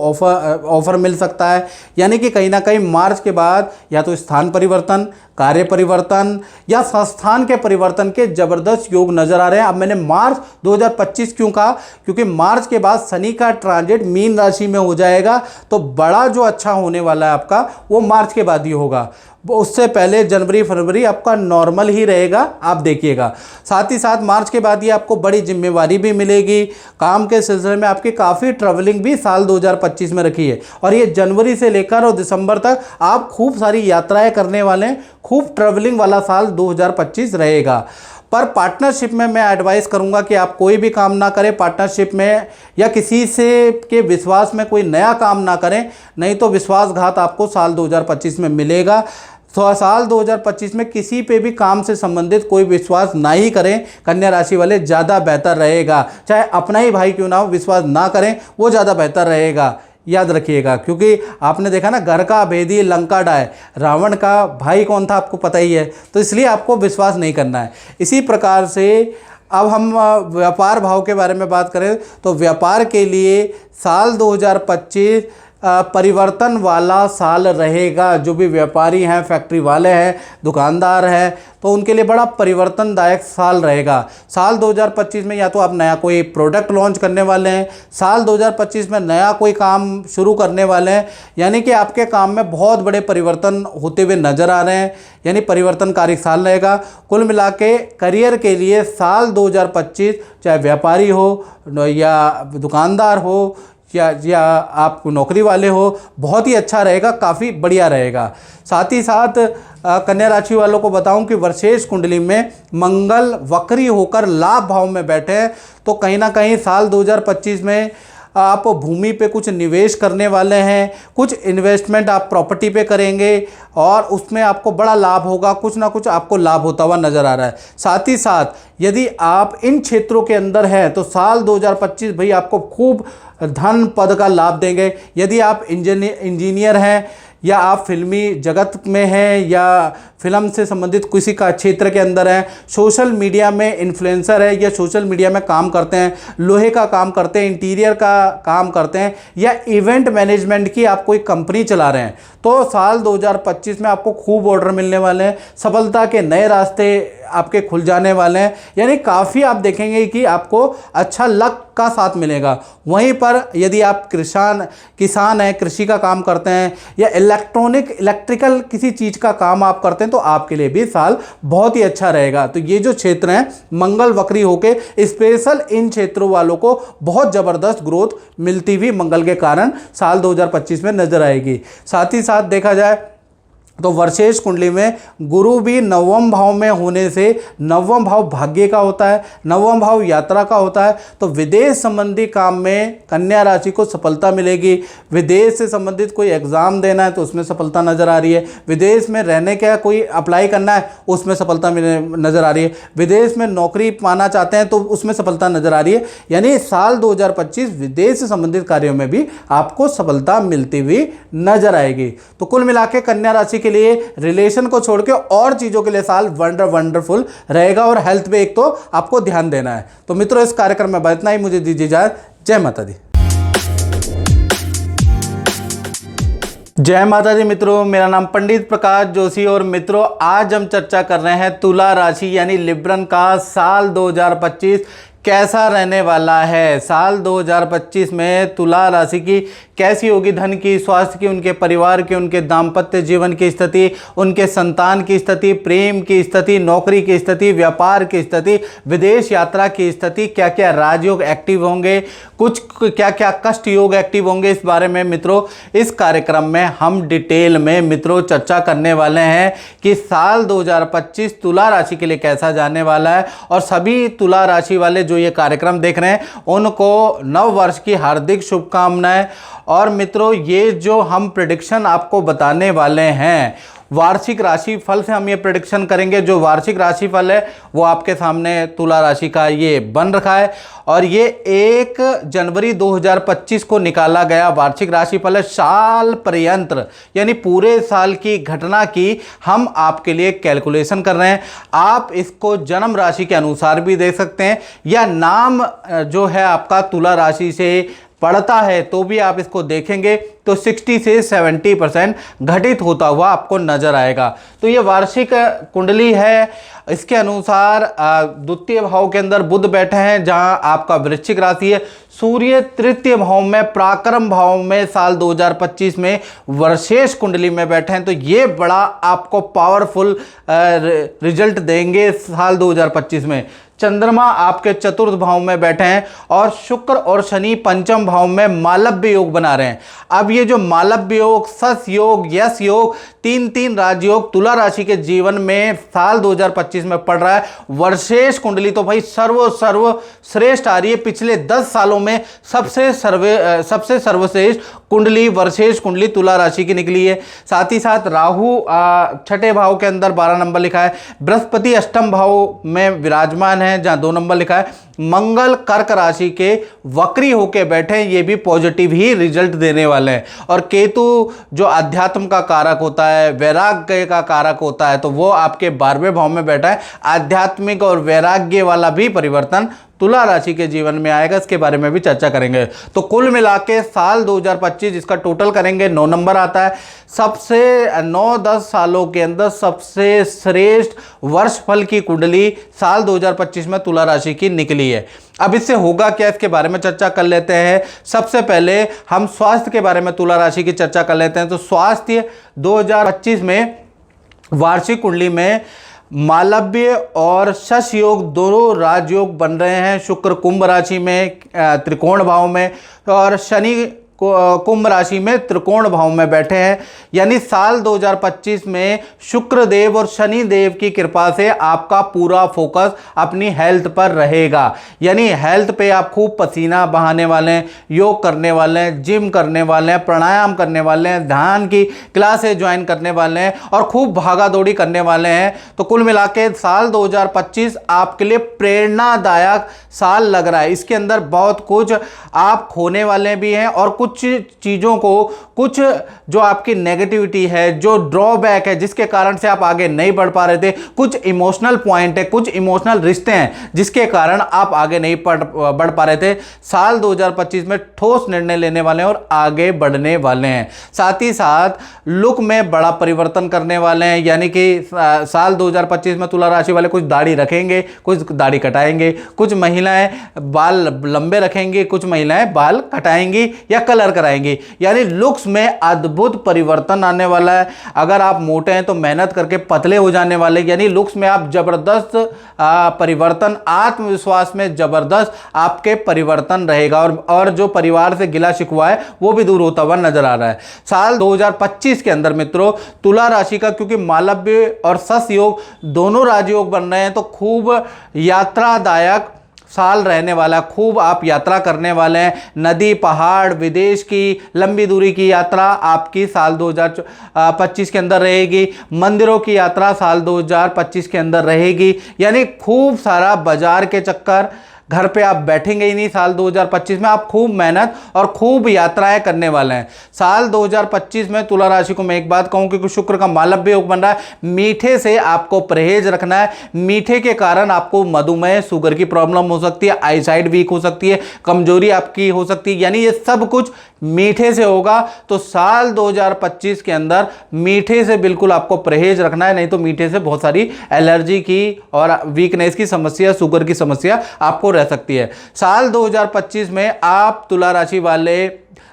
ऑफर मिल सकता है। यानी कि कहीं ना कहीं मार्च के बाद या तो स्थान परिवर्तन, कार्य परिवर्तन या संस्थान के परिवर्तन के जबरदस्त योग नजर आ रहे हैं। अब मैंने मार्च 2025 क्यों कहा, क्योंकि मार्च के बाद शनि का ट्रांजिट मीन राशि में हो जाएगा, तो बड़ा जो अच्छा होने वाला है आपका वो मार्च के बाद ही होगा। उससे पहले जनवरी फरवरी आपका नॉर्मल ही रहेगा, आप देखिएगा। साथ ही साथ मार्च के बाद ही आपको बड़ी जिम्मेवारी भी मिलेगी, काम के सिलसिले में आपकी काफ़ी ट्रैवलिंग भी साल 2025 में रखी है, और ये जनवरी से लेकर और दिसंबर तक आप खूब सारी यात्राएं करने वाले हैं, खूब ट्रैवलिंग वाला साल 2025 रहेगा। पर पार्टनरशिप में मैं एडवाइस करूंगा कि आप कोई भी काम ना करें पार्टनरशिप में, या किसी से के विश्वास में कोई नया काम ना करें, नहीं तो विश्वासघात आपको साल 2025 में मिलेगा। तो साल 2025 में किसी पे भी काम से संबंधित कोई विश्वास ना ही करें कन्या राशि वाले, ज़्यादा बेहतर रहेगा। चाहे अपना ही भाई क्यों ना हो, विश्वास ना करें, वो ज़्यादा बेहतर रहेगा, याद रखिएगा। क्योंकि आपने देखा ना, घर का भेदी लंका ढाए, रावण का भाई कौन था आपको पता ही है, तो इसलिए आपको विश्वास नहीं करना है। इसी प्रकार से अब हम व्यापार भाव के बारे में बात करें तो व्यापार के लिए साल 2025 परिवर्तन वाला साल रहेगा। जो भी व्यापारी हैं, फैक्ट्री वाले हैं, दुकानदार हैं, तो उनके लिए बड़ा परिवर्तनदायक साल रहेगा। साल 2025 में या तो आप नया कोई प्रोडक्ट लॉन्च करने वाले हैं, साल 2025 में नया कोई काम शुरू करने वाले हैं, यानी कि आपके काम में बहुत बड़े परिवर्तन होते हुए नज़र आ रहे हैं, यानी परिवर्तनकारी साल रहेगा। कुल मिला के करियर के लिए साल 2025 चाहे व्यापारी हो या दुकानदार हो या आप नौकरी वाले हो, बहुत ही अच्छा रहेगा, काफ़ी बढ़िया रहेगा। साथ ही साथ कन्या राशि वालों को बताऊं कि वर्षेश कुंडली में मंगल वक्री होकर लाभ भाव में बैठे हैं, तो कहीं ना कहीं साल 2025 में आप भूमि पे कुछ निवेश करने वाले हैं, कुछ इन्वेस्टमेंट आप प्रॉपर्टी पे करेंगे और उसमें आपको बड़ा लाभ होगा, कुछ ना कुछ आपको लाभ होता हुआ नज़र आ रहा है। साथ ही साथ यदि आप इन क्षेत्रों के अंदर हैं तो साल 2025 भाई आपको खूब धन पद का लाभ देंगे। यदि आप इंजीनियर हैं या आप फिल्मी जगत में हैं या फिल्म से संबंधित किसी का क्षेत्र के अंदर हैं, सोशल मीडिया में इन्फ्लुएंसर है या सोशल मीडिया में काम करते हैं, लोहे का काम करते हैं, इंटीरियर का काम करते हैं या इवेंट मैनेजमेंट की आप कोई कंपनी चला रहे हैं, तो साल 2025 में आपको खूब ऑर्डर मिलने वाले हैं, सफलता के नए रास्ते आपके खुल जाने वाले हैं। यानी काफ़ी आप देखेंगे कि आपको अच्छा लक का साथ मिलेगा। वहीं पर यदि आप किसान हैं, कृषि का काम करते हैं या इलेक्ट्रिकल किसी चीज़ का काम आप करते हैं, तो आपके लिए भी साल बहुत ही अच्छा रहेगा। तो ये जो क्षेत्र हैं मंगल वक्री होके स्पेशल इन क्षेत्रों वालों को बहुत ज़बरदस्त ग्रोथ मिलती हुई मंगल के कारण साल 2025 में नजर आएगी। साथ ही साथ देखा जाए तो वर्षेश कुंडली में गुरु भी नवम भाव में होने से, नवम भाव भाग्य का होता है, नवम भाव यात्रा का होता है, तो विदेश संबंधी काम में कन्या राशि को सफलता मिलेगी। विदेश से संबंधित कोई एग्ज़ाम देना है तो उसमें सफलता नज़र आ रही है, विदेश में रहने का कोई अप्लाई करना है उसमें सफलता नज़र आ रही है, विदेश में नौकरी पाना चाहते हैं तो उसमें सफलता नज़र आ रही है। यानी साल 2025 विदेश से संबंधित कार्यों में भी आपको सफलता मिलती हुई नजर आएगी। तो कुल मिला के कन्या राशि के लिए रिलेशन को छोड़ के और चीजों के लिए साल वंडरफुल रहेगा और हेल्थ पे एक तो आपको ध्यान देना है। तो मित्रों, इस कार्यक्रम में इतना ही, मुझे दीजिए इजाजत। जय माता दी। जय माता दी मित्रों, मेरा नाम पंडित प्रकाश जोशी और मित्रों आज हम चर्चा कर रहे हैं तुला राशि यानी लिब्रन का साल 2025 कैसा रहने वाला है। साल 2025 में तुला राशि की कैसी होगी धन की, स्वास्थ्य की, उनके परिवार की, उनके दाम्पत्य जीवन की स्थिति, उनके संतान की स्थिति, प्रेम की स्थिति, नौकरी की स्थिति, व्यापार की स्थिति, विदेश यात्रा की स्थिति, क्या क्या राजयोग एक्टिव होंगे, कुछ क्या क्या कष्ट योग एक्टिव होंगे, इस बारे में मित्रों इस कार्यक्रम में हम डिटेल में मित्रों चर्चा करने वाले हैं कि साल 2025 तुला राशि के लिए कैसा जाने वाला है। और सभी तुला राशि वाले जो ये कार्यक्रम देख रहे हैं उनको नव वर्ष की हार्दिक शुभकामनाएं। और मित्रों ये जो हम प्रेडिक्शन आपको बताने वाले हैं वार्षिक राशि फल से हम ये प्रेडिक्शन करेंगे। जो वार्षिक राशि फल है वो आपके सामने तुला राशि का ये बन रखा है और ये 1 जनवरी 2025 को निकाला गया वार्षिक राशि फल है। साल पर्यंत यानी पूरे साल की घटना की हम आपके लिए कैलकुलेशन कर रहे हैं। आप इसको जन्म राशि के अनुसार भी देख सकते हैं या नाम जो है आपका तुला राशि से पड़ता है तो भी आप इसको देखेंगे तो 60 से 70% घटित होता हुआ आपको नजर आएगा। तो ये वार्षिक कुंडली है। इसके अनुसार द्वितीय भाव के अंदर बुध बैठे हैं जहां आपका वृश्चिक राशि है। सूर्य तृतीय भाव में पराक्रम भाव में साल 2025 में वर्षेश कुंडली में बैठे हैं, तो ये बड़ा आपको पावरफुल रिजल्ट देंगे साल 2025 में। चंद्रमा आपके चतुर्थ भाव में बैठे हैं और शुक्र और शनि पंचम भाव में मालव्य योग बना रहे हैं। अब ये जो मालव्य योग, सस योग, यश योग, तीन राजयोग तुला राशि के जीवन में साल 2025 में पड़ रहा है। वर्षेश कुंडली तो भाई सर्व श्रेष्ठ आ रही है। पिछले 10 सालों में सबसे सर्वश्रेष्ठ कुंडली वर्षेश कुंडली तुला राशि की निकली है। साथ ही साथ राहु छठे भाव के अंदर 12 नंबर लिखा है। बृहस्पति अष्टम भाव में विराजमान है जहां 2 नंबर लिखा है। मंगल कर्क राशि के वक्री होके बैठे हैं, ये भी पॉजिटिव ही रिजल्ट देने वाले हैं। और केतु जो अध्यात्म का कारक होता है, वैराग्य का कारक होता है, तो वो आपके 12वें भाव में बैठा है। आध्यात्मिक और वैराग्य वाला भी परिवर्तन तुला राशि के जीवन में आएगा, इसके बारे में भी चर्चा करेंगे। तो कुल मिला के साल 2025 इसका टोटल करेंगे, 9 नंबर आता है। सबसे 9-10 सालों के अंदर सबसे श्रेष्ठ वर्ष फल की कुंडली साल 2025 में तुला राशि की निकली है। अब इससे होगा क्या, इसके बारे में चर्चा कर लेते हैं। सबसे पहले हम स्वास्थ्य के बारे में तुला राशि की चर्चा कर लेते हैं। तो स्वास्थ्य 2025 में वार्षिक कुंडली में मालव्य और शश योग दोनों राजयोग बन रहे हैं। शुक्र कुंभ राशि में त्रिकोण भाव में और शनि कुंभ राशि में त्रिकोण भाव में बैठे हैं। यानी साल 2025 में शुक्र देव और शनि देव की कृपा से आपका पूरा फोकस अपनी हेल्थ पर रहेगा। यानी हेल्थ पे आप खूब पसीना बहाने वाले हैं, योग करने वाले हैं, जिम करने वाले हैं, प्राणायाम करने वाले हैं, ध्यान की क्लासेस ज्वाइन करने वाले हैं और खूब भागा दौड़ी करने वाले हैं। तो कुल मिला के साल 2025 आपके लिए प्रेरणादायक साल लग रहा है। इसके अंदर बहुत कुछ आप खोने वाले भी हैं और कुछ चीज़ों को, कुछ जो आपकी नेगेटिविटी है, जो ड्रॉबैक है, जिसके कारण से आप आगे नहीं बढ़ पा रहे थे, कुछ इमोशनल पॉइंट है, कुछ इमोशनल रिश्ते हैं जिसके कारण आप आगे नहीं बढ़ पा रहे थे। साल 2025 में ठोस निर्णय लेने वाले हैं और आगे बढ़ने वाले हैं। साथ ही साथ लुक में बड़ा परिवर्तन करने वाले हैं। यानी कि साल 2025 में तुला राशि वाले कुछ दाढ़ी रखेंगे, कुछ दाढ़ी कटाएंगे, कुछ महिलाएं बाल लंबे रखेंगे, कुछ महिलाएं बाल कटाएंगी या कलर कराएंगी। यानी लुक्स में अद्भुत परिवर्तन आने वाला है। अगर आप मोटे हैं तो मेहनत करके पतले हो जाने वाले। यानी लुक्स में आप जबरदस्त परिवर्तन, आत्मविश्वास में जबरदस्त आपके परिवर्तन रहेगा और जो परिवार से गिला शिकवा है वो भी दूर होता हुआ नजर आ रहा है। साल 2025 के अंदर मित्रों तुला राशि का, क्योंकि मालव्य और शश योग दोनों राजयोग बन रहे हैं, तो खूब यात्रादायक साल रहने वाला। खूब आप यात्रा करने वाले हैं। नदी, पहाड़, विदेश की लंबी दूरी की यात्रा आपकी साल 2025 के अंदर रहेगी। मंदिरों की यात्रा साल 2025 के अंदर रहेगी। यानी खूब सारा बाजार के चक्कर, घर पे आप बैठेंगे ही नहीं। साल 2025 में आप खूब मेहनत और खूब यात्राएं करने वाले हैं। साल 2025 में तुला राशि को मैं एक बात कहूं, क्योंकि शुक्र का मालव्य योग बन रहा है, मीठे से आपको परहेज रखना है। मीठे के कारण आपको मधुमेह, शुगर की प्रॉब्लम हो सकती है, आईसाइट वीक हो सकती है, कमजोरी आपकी हो सकती है। यानी ये सब कुछ मीठे से होगा। तो साल 2025 के अंदर मीठे से बिल्कुल आपको परहेज रखना है, नहीं तो मीठे से बहुत सारी एलर्जी की और वीकनेस की समस्या, शुगर की समस्या आपको रह सकती है। साल 2025 में आप तुला राशि वाले,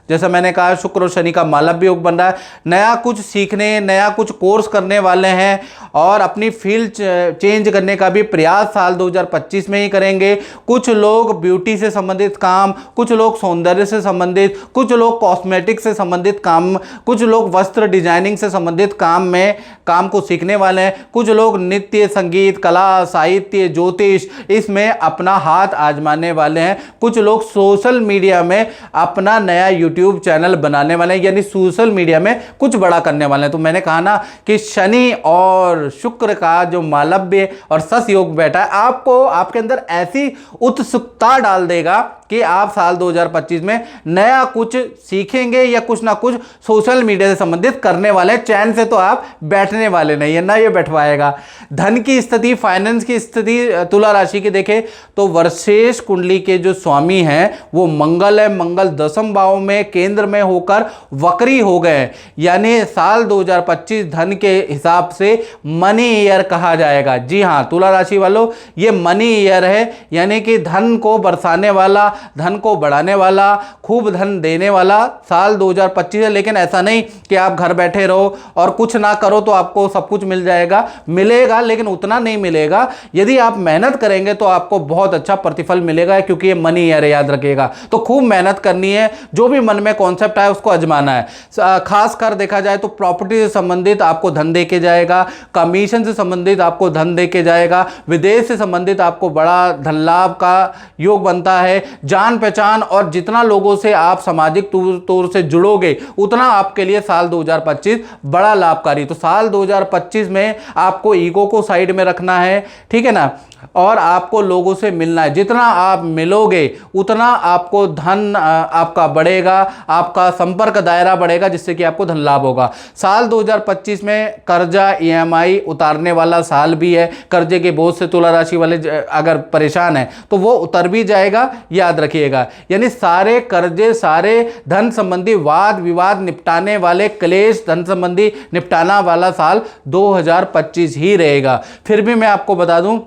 जैसा मैंने कहा, शुक्र और शनि का मालव्य योग बन रहा है। नया कुछ सीखने, नया कुछ कोर्स करने वाले हैं और अपनी फील्ड चेंज करने का भी प्रयास साल 2025 में ही करेंगे। कुछ लोग ब्यूटी से संबंधित काम, कुछ लोग सौंदर्य से संबंधित, कुछ लोग कॉस्मेटिक से संबंधित काम, कुछ लोग वस्त्र डिजाइनिंग से संबंधित काम को सीखने वाले हैं। कुछ लोग नृत्य, संगीत, कला, साहित्य, ज्योतिष, इसमें अपना हाथ आजमाने वाले हैं। कुछ लोग सोशल मीडिया में अपना नया यूट्यूब चैनल बनाने वाले हैं, यानी सोशल मीडिया में कुछ बड़ा करने वाले हैं। तो मैंने कहा ना कि शनि और शुक्र का जो मालव्य और शश योग बैठा है, आपको आपके अंदर ऐसी उत्सुकता डाल देगा कि आप साल 2025 में नया कुछ सीखेंगे या कुछ ना कुछ सोशल मीडिया से संबंधित करने वाले हैं। चैन से तो आप बैठने वाले नहीं है, ना ये बैठवाएगा। धन की स्थिति, फाइनेंस की स्थिति तुला राशि की देखें तो वर्षेश कुंडली के जो स्वामी हैं वो मंगल है। मंगल 10वें भाव में केंद्र में होकर वक्री हो गए। यानी साल 2025 धन के हिसाब से मनी ईयर कहा जाएगा। जी हाँ तुला राशि वालों, ये मनी ईयर है, यानी कि धन को बरसाने वाला, धन को बढ़ाने वाला, खूब धन देने वाला साल 2025 है। लेकिन ऐसा नहीं कि आप घर बैठे रहो और कुछ ना करो तो आपको सब कुछ मिल जाएगा। मिलेगा, लेकिन उतना नहीं मिलेगा। यदि आप मेहनत करेंगे तो आपको बहुत अच्छा प्रतिफल मिलेगा, क्योंकि ये मनी ईयर है, याद रखिएगा। तो खूब मेहनत करनी है, जो भी मन में कॉन्सेप्ट आए उसको आजमाना है। खास कर देखा जाए तो प्रॉपर्टी से संबंधित आपको धन दे के जाएगा, कमीशन से संबंधित आपको धन दे के जाएगा, विदेश से संबंधित आपको बड़ा धन लाभ का योग बनता है, जान पहचान और जितना लोगों से आप सामाजिक तौर से जुड़ोगे उतना आपके लिए साल 2025 बड़ा लाभकारी। तो साल 2025 में आपको ईगो को साइड में रखना है, ठीक है ना, और आपको लोगों से मिलना है। जितना आप मिलोगे उतना आपको धन आपका बढ़ेगा, आपका संपर्क दायरा बढ़ेगा, जिससे कि आपको धन लाभ होगा। साल 2025 में कर्जा EMI उतारने वाला साल भी है। कर्जे के बोझ से तुला राशि वाले अगर परेशान है तो वो उतर भी जाएगा, याद रखिएगा। यानी सारे कर्जे, सारे धन संबंधी वाद विवाद निपटाने वाले, क्लेश धन संबंधी निपटाना वाला साल 2025 ही रहेगा। फिर भी मैं आपको बता दूं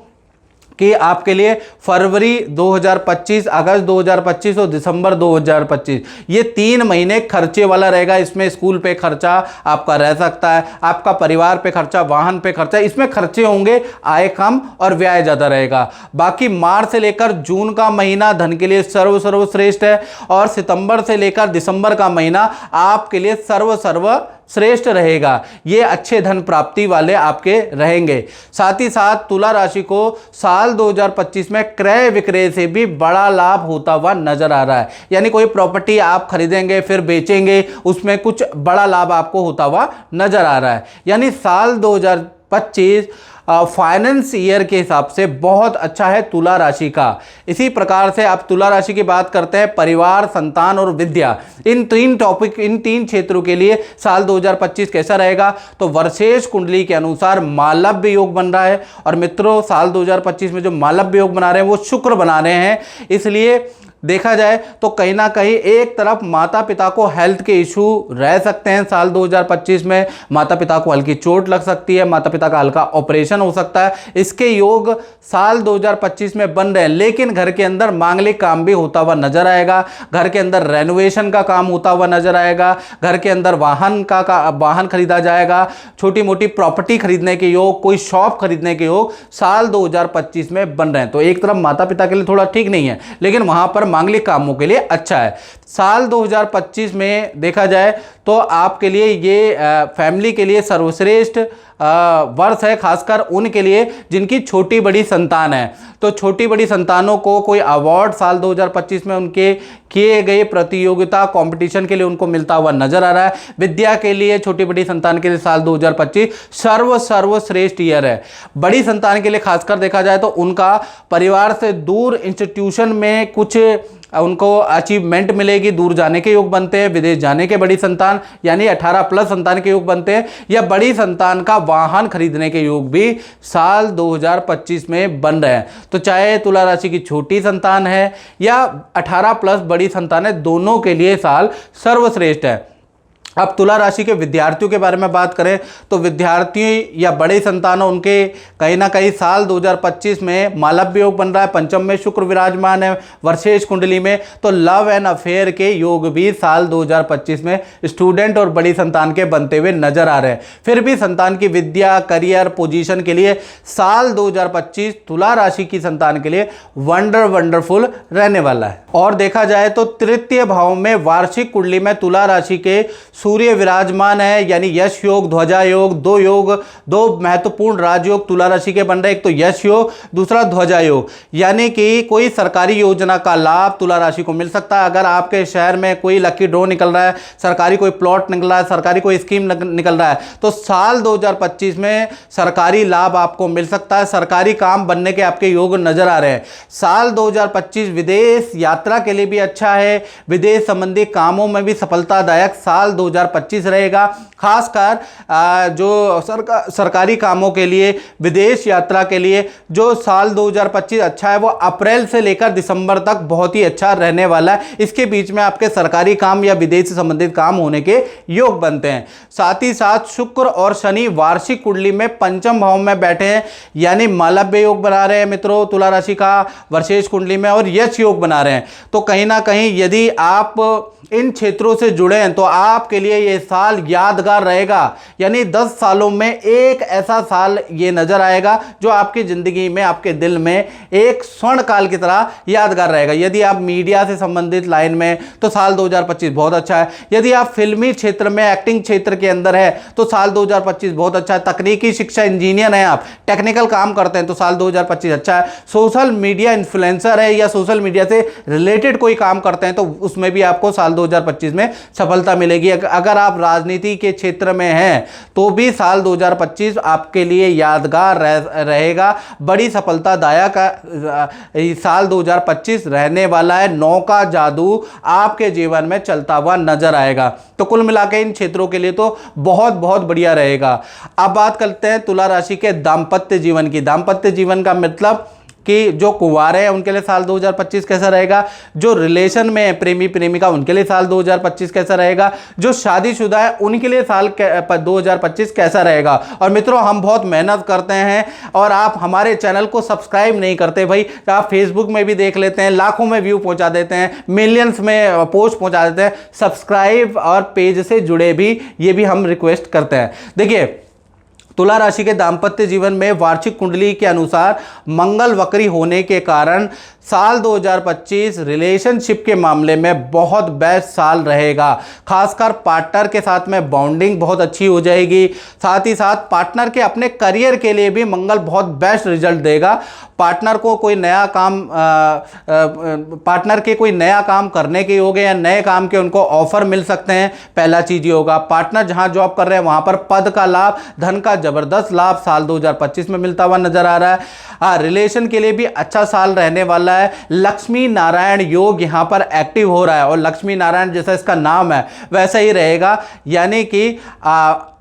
कि आपके लिए फरवरी 2025, अगस्त 2025 और दिसंबर 2025 ये 3 महीने खर्चे वाला रहेगा। इसमें स्कूल पे खर्चा आपका रह सकता है, आपका परिवार पे खर्चा, वाहन पे खर्चा, इसमें खर्चे होंगे, आय कम और व्यय ज़्यादा रहेगा। बाकी मार्च से लेकर जून का महीना धन के लिए सर्वश्रेष्ठ है और सितंबर से लेकर दिसंबर का महीना आपके लिए सर्वश्रेष्ठ रहेगा। ये अच्छे धन प्राप्ति वाले आपके रहेंगे। साथ ही साथ तुला राशि को साल 2025 में क्रय विक्रय से भी बड़ा लाभ होता हुआ नजर आ रहा है। यानी कोई प्रॉपर्टी आप खरीदेंगे फिर बेचेंगे, उसमें कुछ बड़ा लाभ आपको होता हुआ नजर आ रहा है। यानी साल 2025 फाइनेंस ईयर के हिसाब से बहुत अच्छा है तुला राशि का। इसी प्रकार से आप तुला राशि की बात करते हैं, परिवार, संतान और विद्या, इन 3 क्षेत्रों के लिए साल 2025 कैसा रहेगा। तो वर्षेश कुंडली के अनुसार मालव्य योग बन रहा है। और मित्रों, साल 2025 में जो मालव्य योग बना रहे हैं वो शुक्र बना रहे हैं, इसलिए देखा जाए तो कहीं ना कहीं एक तरफ माता पिता को हेल्थ के इशू रह सकते हैं। साल 2025 में माता पिता को हल्की चोट लग सकती है, माता पिता का हल्का ऑपरेशन हो सकता है। इसके योग साल 2025 में बन रहे हैं। लेकिन घर के अंदर मांगलिक काम भी होता हुआ नजर आएगा, घर के अंदर रेनोवेशन का काम होता हुआ नजर आएगा, घर के अंदर वाहन खरीदा जाएगा, छोटी मोटी प्रॉपर्टी खरीदने के योग, कोई शॉप खरीदने के योग साल 2025 में बन रहे हैं। तो एक तरफ माता पिता के लिए थोड़ा ठीक नहीं है, लेकिन वहां पर मांगलिक कामों के लिए अच्छा है। साल 2025 में देखा जाए तो आपके लिए ये फैमिली के लिए सर्वश्रेष्ठ वर्ष है, खासकर उनके लिए जिनकी छोटी बड़ी संतान है। तो छोटी बड़ी संतानों को कोई अवार्ड साल 2025 में उनके किए गए प्रतियोगिता कंपटीशन के लिए उनको मिलता हुआ नजर आ रहा है। विद्या के लिए, छोटी बड़ी संतान के लिए साल 2025 सर्वश्रेष्ठ ईयर है। बड़ी संतान के लिए खासकर देखा जाए तो उनका परिवार से दूर इंस्टीट्यूशन में कुछ उनको अचीवमेंट मिलेगी, दूर जाने के योग बनते हैं, विदेश जाने के बड़ी संतान यानी 18+ संतान के योग बनते हैं, या बड़ी संतान का वाहन खरीदने के योग भी साल 2025 में बन रहे हैं। तो चाहे तुला राशि की छोटी संतान है या 18+ बड़ी संतान है, दोनों के लिए साल सर्वश्रेष्ठ है। अब तुला राशि के विद्यार्थियों के बारे में बात करें तो विद्यार्थी या बड़े संतानों उनके कहीं ना कहीं साल 2025 में मालव्य योग बन रहा है, पंचम में शुक्र विराजमान है वर्षेश कुंडली में। तो लव एंड अफेयर के योग भी साल 2025 में स्टूडेंट और बड़ी संतान के बनते हुए नजर आ रहे हैं। फिर भी संतान की विद्या, करियर, पोजीशन के लिए साल 2025 तुला राशि की संतान के लिए वंडरफुल रहने वाला है। और देखा जाए तो तृतीय भाव में वार्षिक कुंडली में तुला राशि के सूर्य विराजमान है, यानी यश योग, ध्वजा योग, दो महत्वपूर्ण राजयोग तुला राशि के बन रहे। एक तो यश योग, दूसरा ध्वजा योग। यानी कि कोई सरकारी योजना का लाभ तुला राशि को मिल सकता है। अगर आपके शहर में कोई लकी ड्रॉ निकल रहा है, सरकारी कोई प्लॉट निकल रहा है, सरकारी कोई स्कीम निकल रहा है, तो साल 2025 में सरकारी लाभ आपको मिल सकता है। सरकारी काम बनने के आपके योग नजर आ रहे हैं। साल 2025 विदेश यात्रा के लिए भी अच्छा है, विदेश संबंधी कामों में भी सफलतादायक साल 2025 रहेगा। खासकर जो सरकारी कामों के लिए, विदेश यात्रा के लिए जो साल 2025 अच्छा है, वो अप्रैल से लेकर दिसंबर तक बहुत ही अच्छा रहने वाला है। इसके बीच में आपके सरकारी काम या विदेश से संबंधित काम होने के योग बनते हैं। साथ ही साथ शुक्र और शनि वार्षिक कुंडली में पंचम भाव में बैठे हैं, यानी मालव्य योग बना रहे हैं मित्रों तुला राशि का वर्षेश कुंडली में, और यश योग बना रहे हैं। तो कहीं ना कहीं यदि आप इन क्षेत्रों से जुड़े हैं तो आपके लिए ये साल यादगार रहेगा। यानी 10 सालों में एक ऐसा साल ये नजर आएगा जो आपकी जिंदगी में, आपके दिल में एक स्वर्ण काल की तरह यादगार रहेगा। यदि आप मीडिया से संबंधित लाइन में तो साल 2025 बहुत अच्छा है। यदि आप फिल्मी क्षेत्र में, एक्टिंग क्षेत्र के अंदर है तो साल 2025 बहुत अच्छा है। तकनीकी शिक्षा इंजीनियर हैं, आप टेक्निकल काम करते हैं तो साल 2025 अच्छा है। सोशल मीडिया इन्फ्लुएंसर है या सोशल मीडिया से रिलेटेड कोई काम करते हैं तो उसमें भी आपको साल 2025 में सफलता मिलेगी। अगर आप राजनीति के क्षेत्र में हैं तो भी साल 2025 आपके लिए यादगार रहेगा। बड़ी सफलतादायक साल 2025 रहने वाला है। 9 का जादू आपके जीवन में चलता हुआ नजर आएगा। तो कुल मिलाकर इन क्षेत्रों के लिए तो बहुत बहुत बढ़िया रहेगा। अब बात करते हैं तुला राशि के दाम्पत्य जीवन की। दाम्पत्य जीवन का मतलब कि जो कुंवारे हैं उनके लिए साल 2025 कैसा रहेगा, जो रिलेशन में है प्रेमी प्रेमिका उनके लिए साल 2025 कैसा रहेगा, जो शादीशुदा है उनके लिए साल 2025 कैसा रहेगा। और मित्रों, हम बहुत मेहनत करते हैं और आप हमारे चैनल को सब्सक्राइब नहीं करते भाई। आप फेसबुक में भी देख लेते हैं, लाखों में व्यू पहुंचा देते हैं, मिलियंस में पोस्ट पहुंचा देते हैं। सब्सक्राइब और पेज से जुड़े भी, ये भी हम रिक्वेस्ट करते हैं। देखिए, तुला राशि के दाम्पत्य जीवन में वार्षिक कुंडली के अनुसार मंगल वक्री होने के कारण साल 2025 रिलेशनशिप के मामले में बहुत बेस्ट साल रहेगा। खासकर पार्टनर के साथ में बॉन्डिंग बहुत अच्छी हो जाएगी। साथ ही साथ पार्टनर के अपने करियर के लिए भी मंगल बहुत बेस्ट रिजल्ट देगा। पार्टनर को कोई नया काम पार्टनर के कोई नया काम करने के योग है या नए काम के उनको ऑफर मिल सकते हैं। पहला चीज ये होगा। पार्टनर जहां जॉब कर रहे हैं वहां पर पद का लाभ, धन का जबरदस्त लाभ साल 2025 में मिलता हुआ नजर आ रहा है। हाँ, रिलेशन के लिए भी अच्छा साल रहने वाला है। लक्ष्मी नारायण योग यहां पर एक्टिव हो रहा है और लक्ष्मी नारायण जैसा इसका नाम है वैसा ही रहेगा। यानी कि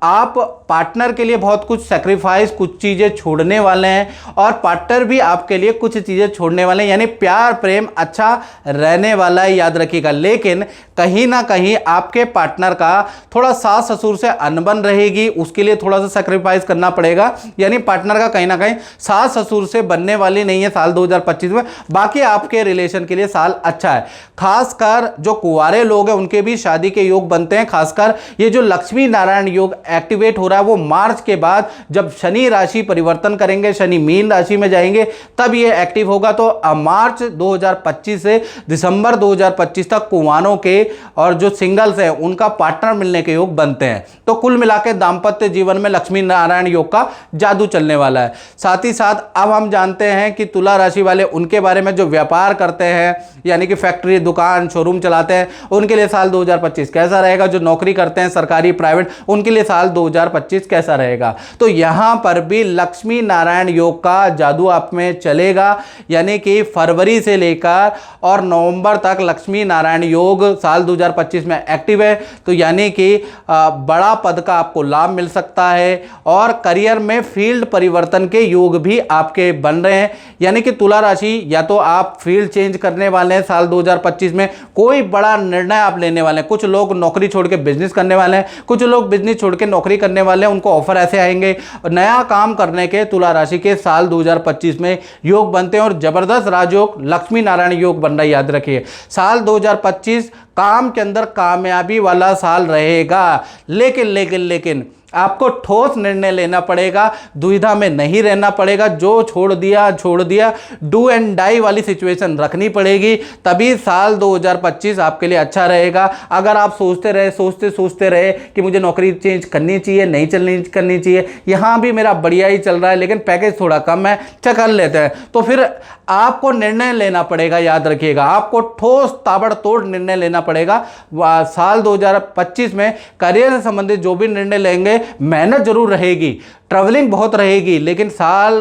आप पार्टनर के लिए बहुत कुछ सैक्रिफाइस, कुछ चीजें छोड़ने वाले हैं और पार्टनर भी आपके लिए कुछ चीजें छोड़ने वाले हैं। यानी प्यार प्रेम अच्छा रहने वाला है, याद रखिएगा। लेकिन कहीं ना कहीं आपके पार्टनर का थोड़ा सास ससुर से अनबन रहेगी, उसके लिए थोड़ा सा सैक्रिफाइस करना पड़ेगा। यानी पार्टनर का कहीं ना कहीं सास ससुर से बनने वाली नहीं है साल 2025 में। बाकी आपके रिलेशन के लिए साल अच्छा है। खासकर जो कुंवारे लोग हैं उनके भी शादी के योग बनते हैं। खासकर ये जो लक्ष्मी नारायण योग एक्टिवेट हो रहा है वो मार्च के बाद, जब शनि राशि परिवर्तन करेंगे, शनि मीन राशि में जाएंगे, तब ये एक्टिव होगा। तो मार्च 2025 से दिसंबर 2025 तक कुंवारों के और जो सिंगल्स हैं उनका पार्टनर मिलने के योग बनते हैं। तो कुल मिलाकर दाम्पत्य जीवन में लक्ष्मी नारायण योग का जादू चलने वाला है। साथ ही साथ अब हम जानते हैं कि तुला राशि वाले उनके बारे में जो व्यापार करते हैं, यानी कि फैक्ट्री, दुकान, शोरूम चलाते हैं, उनके लिए साल 2025 कैसा रहेगा। जो नौकरी करते हैं सरकारी, प्राइवेट, उनके लिए साल 2025 कैसा रहेगा। तो यहां पर भी लक्ष्मी नारायण योग का जादू आप में चलेगा। यानी कि फरवरी से लेकर और नवंबर तक लक्ष्मी नारायण योग साल 2025 में एक्टिव है। तो यानी कि बड़ा पद का आपको लाभ मिल सकता है और करियर में फील्ड परिवर्तन के योग भी आपके बन रहे हैं। यानी कि तुला राशि, या तो आप फील्ड चेंज करने वाले हैं साल 2025 में, कोई बड़ा निर्णय आप लेने वाले हैं। कुछ लोग नौकरी छोड़ के बिजनेस करने वाले हैं, कुछ लोग बिजनेस छोड़ के नौकरी करने वाले हैं, उनको ऑफर ऐसे आएंगे। नया काम करने के तुला राशि के साल 2025 में योग बनते हैं और जबरदस्त राजयोग लक्ष्मी नारायण योग बन रहा है। याद रखिए, साल 2025 काम के अंदर कामयाबी वाला साल रहेगा। लेकिन आपको ठोस निर्णय लेना पड़ेगा, दुविधा में नहीं रहना पड़ेगा। जो छोड़ दिया, डू एंड डाई वाली सिचुएशन रखनी पड़ेगी, तभी साल 2025 आपके लिए अच्छा रहेगा। अगर आप सोचते रहे कि मुझे नौकरी चेंज करनी चाहिए, नहीं करनी चाहिए, यहाँ भी मेरा बढ़िया ही चल रहा है लेकिन पैकेज थोड़ा कम है, चेक कर लेते हैं, तो फिर आपको निर्णय लेना पड़ेगा। याद रखिएगा, आपको ठोस ताबड़तोड़ निर्णय लेना पड़ेगा। साल 2025 में करियर से संबंधित जो भी निर्णय लेंगे, मेहनत जरूर रहेगी, ट्रैवलिंग बहुत रहेगी, लेकिन साल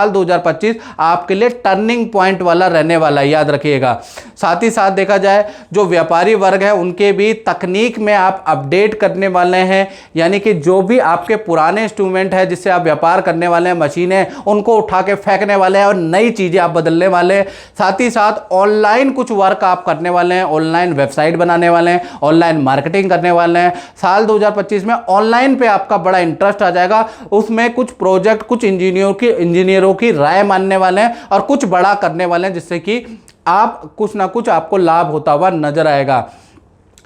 2025 आपके लिए टर्निंग पॉइंट वाला रहने वाला है। याद रखिएगा। साथ ही साथ देखा जाए जो व्यापारी वर्ग है उनके भी तकनीक में आप अपडेट करने वाले हैं। यानी कि जो भी आपके पुराने इंस्ट्रूमेंट है जिससे आप व्यापार करने वाले हैं, मशीनें, उनको उठा के फेंकने वाले हैं और नई चीजें आप बदलने वाले हैं। साथ ही साथ ऑनलाइन कुछ वर्क आप करने वाले हैं, ऑनलाइन वेबसाइट बनाने वाले हैं, ऑनलाइन मार्केटिंग करने वाले हैं। साल 2025 में ऑनलाइन पे आपका बड़ा इंटरेस्ट आ जाएगा। उसमें कुछ प्रोजेक्ट, कुछ इंजीनियरों की राय मानने वाले हैं और कुछ बड़ा करने वाले हैं, जिससे कि आप कुछ ना कुछ आपको लाभ होता हुआ नजर आएगा।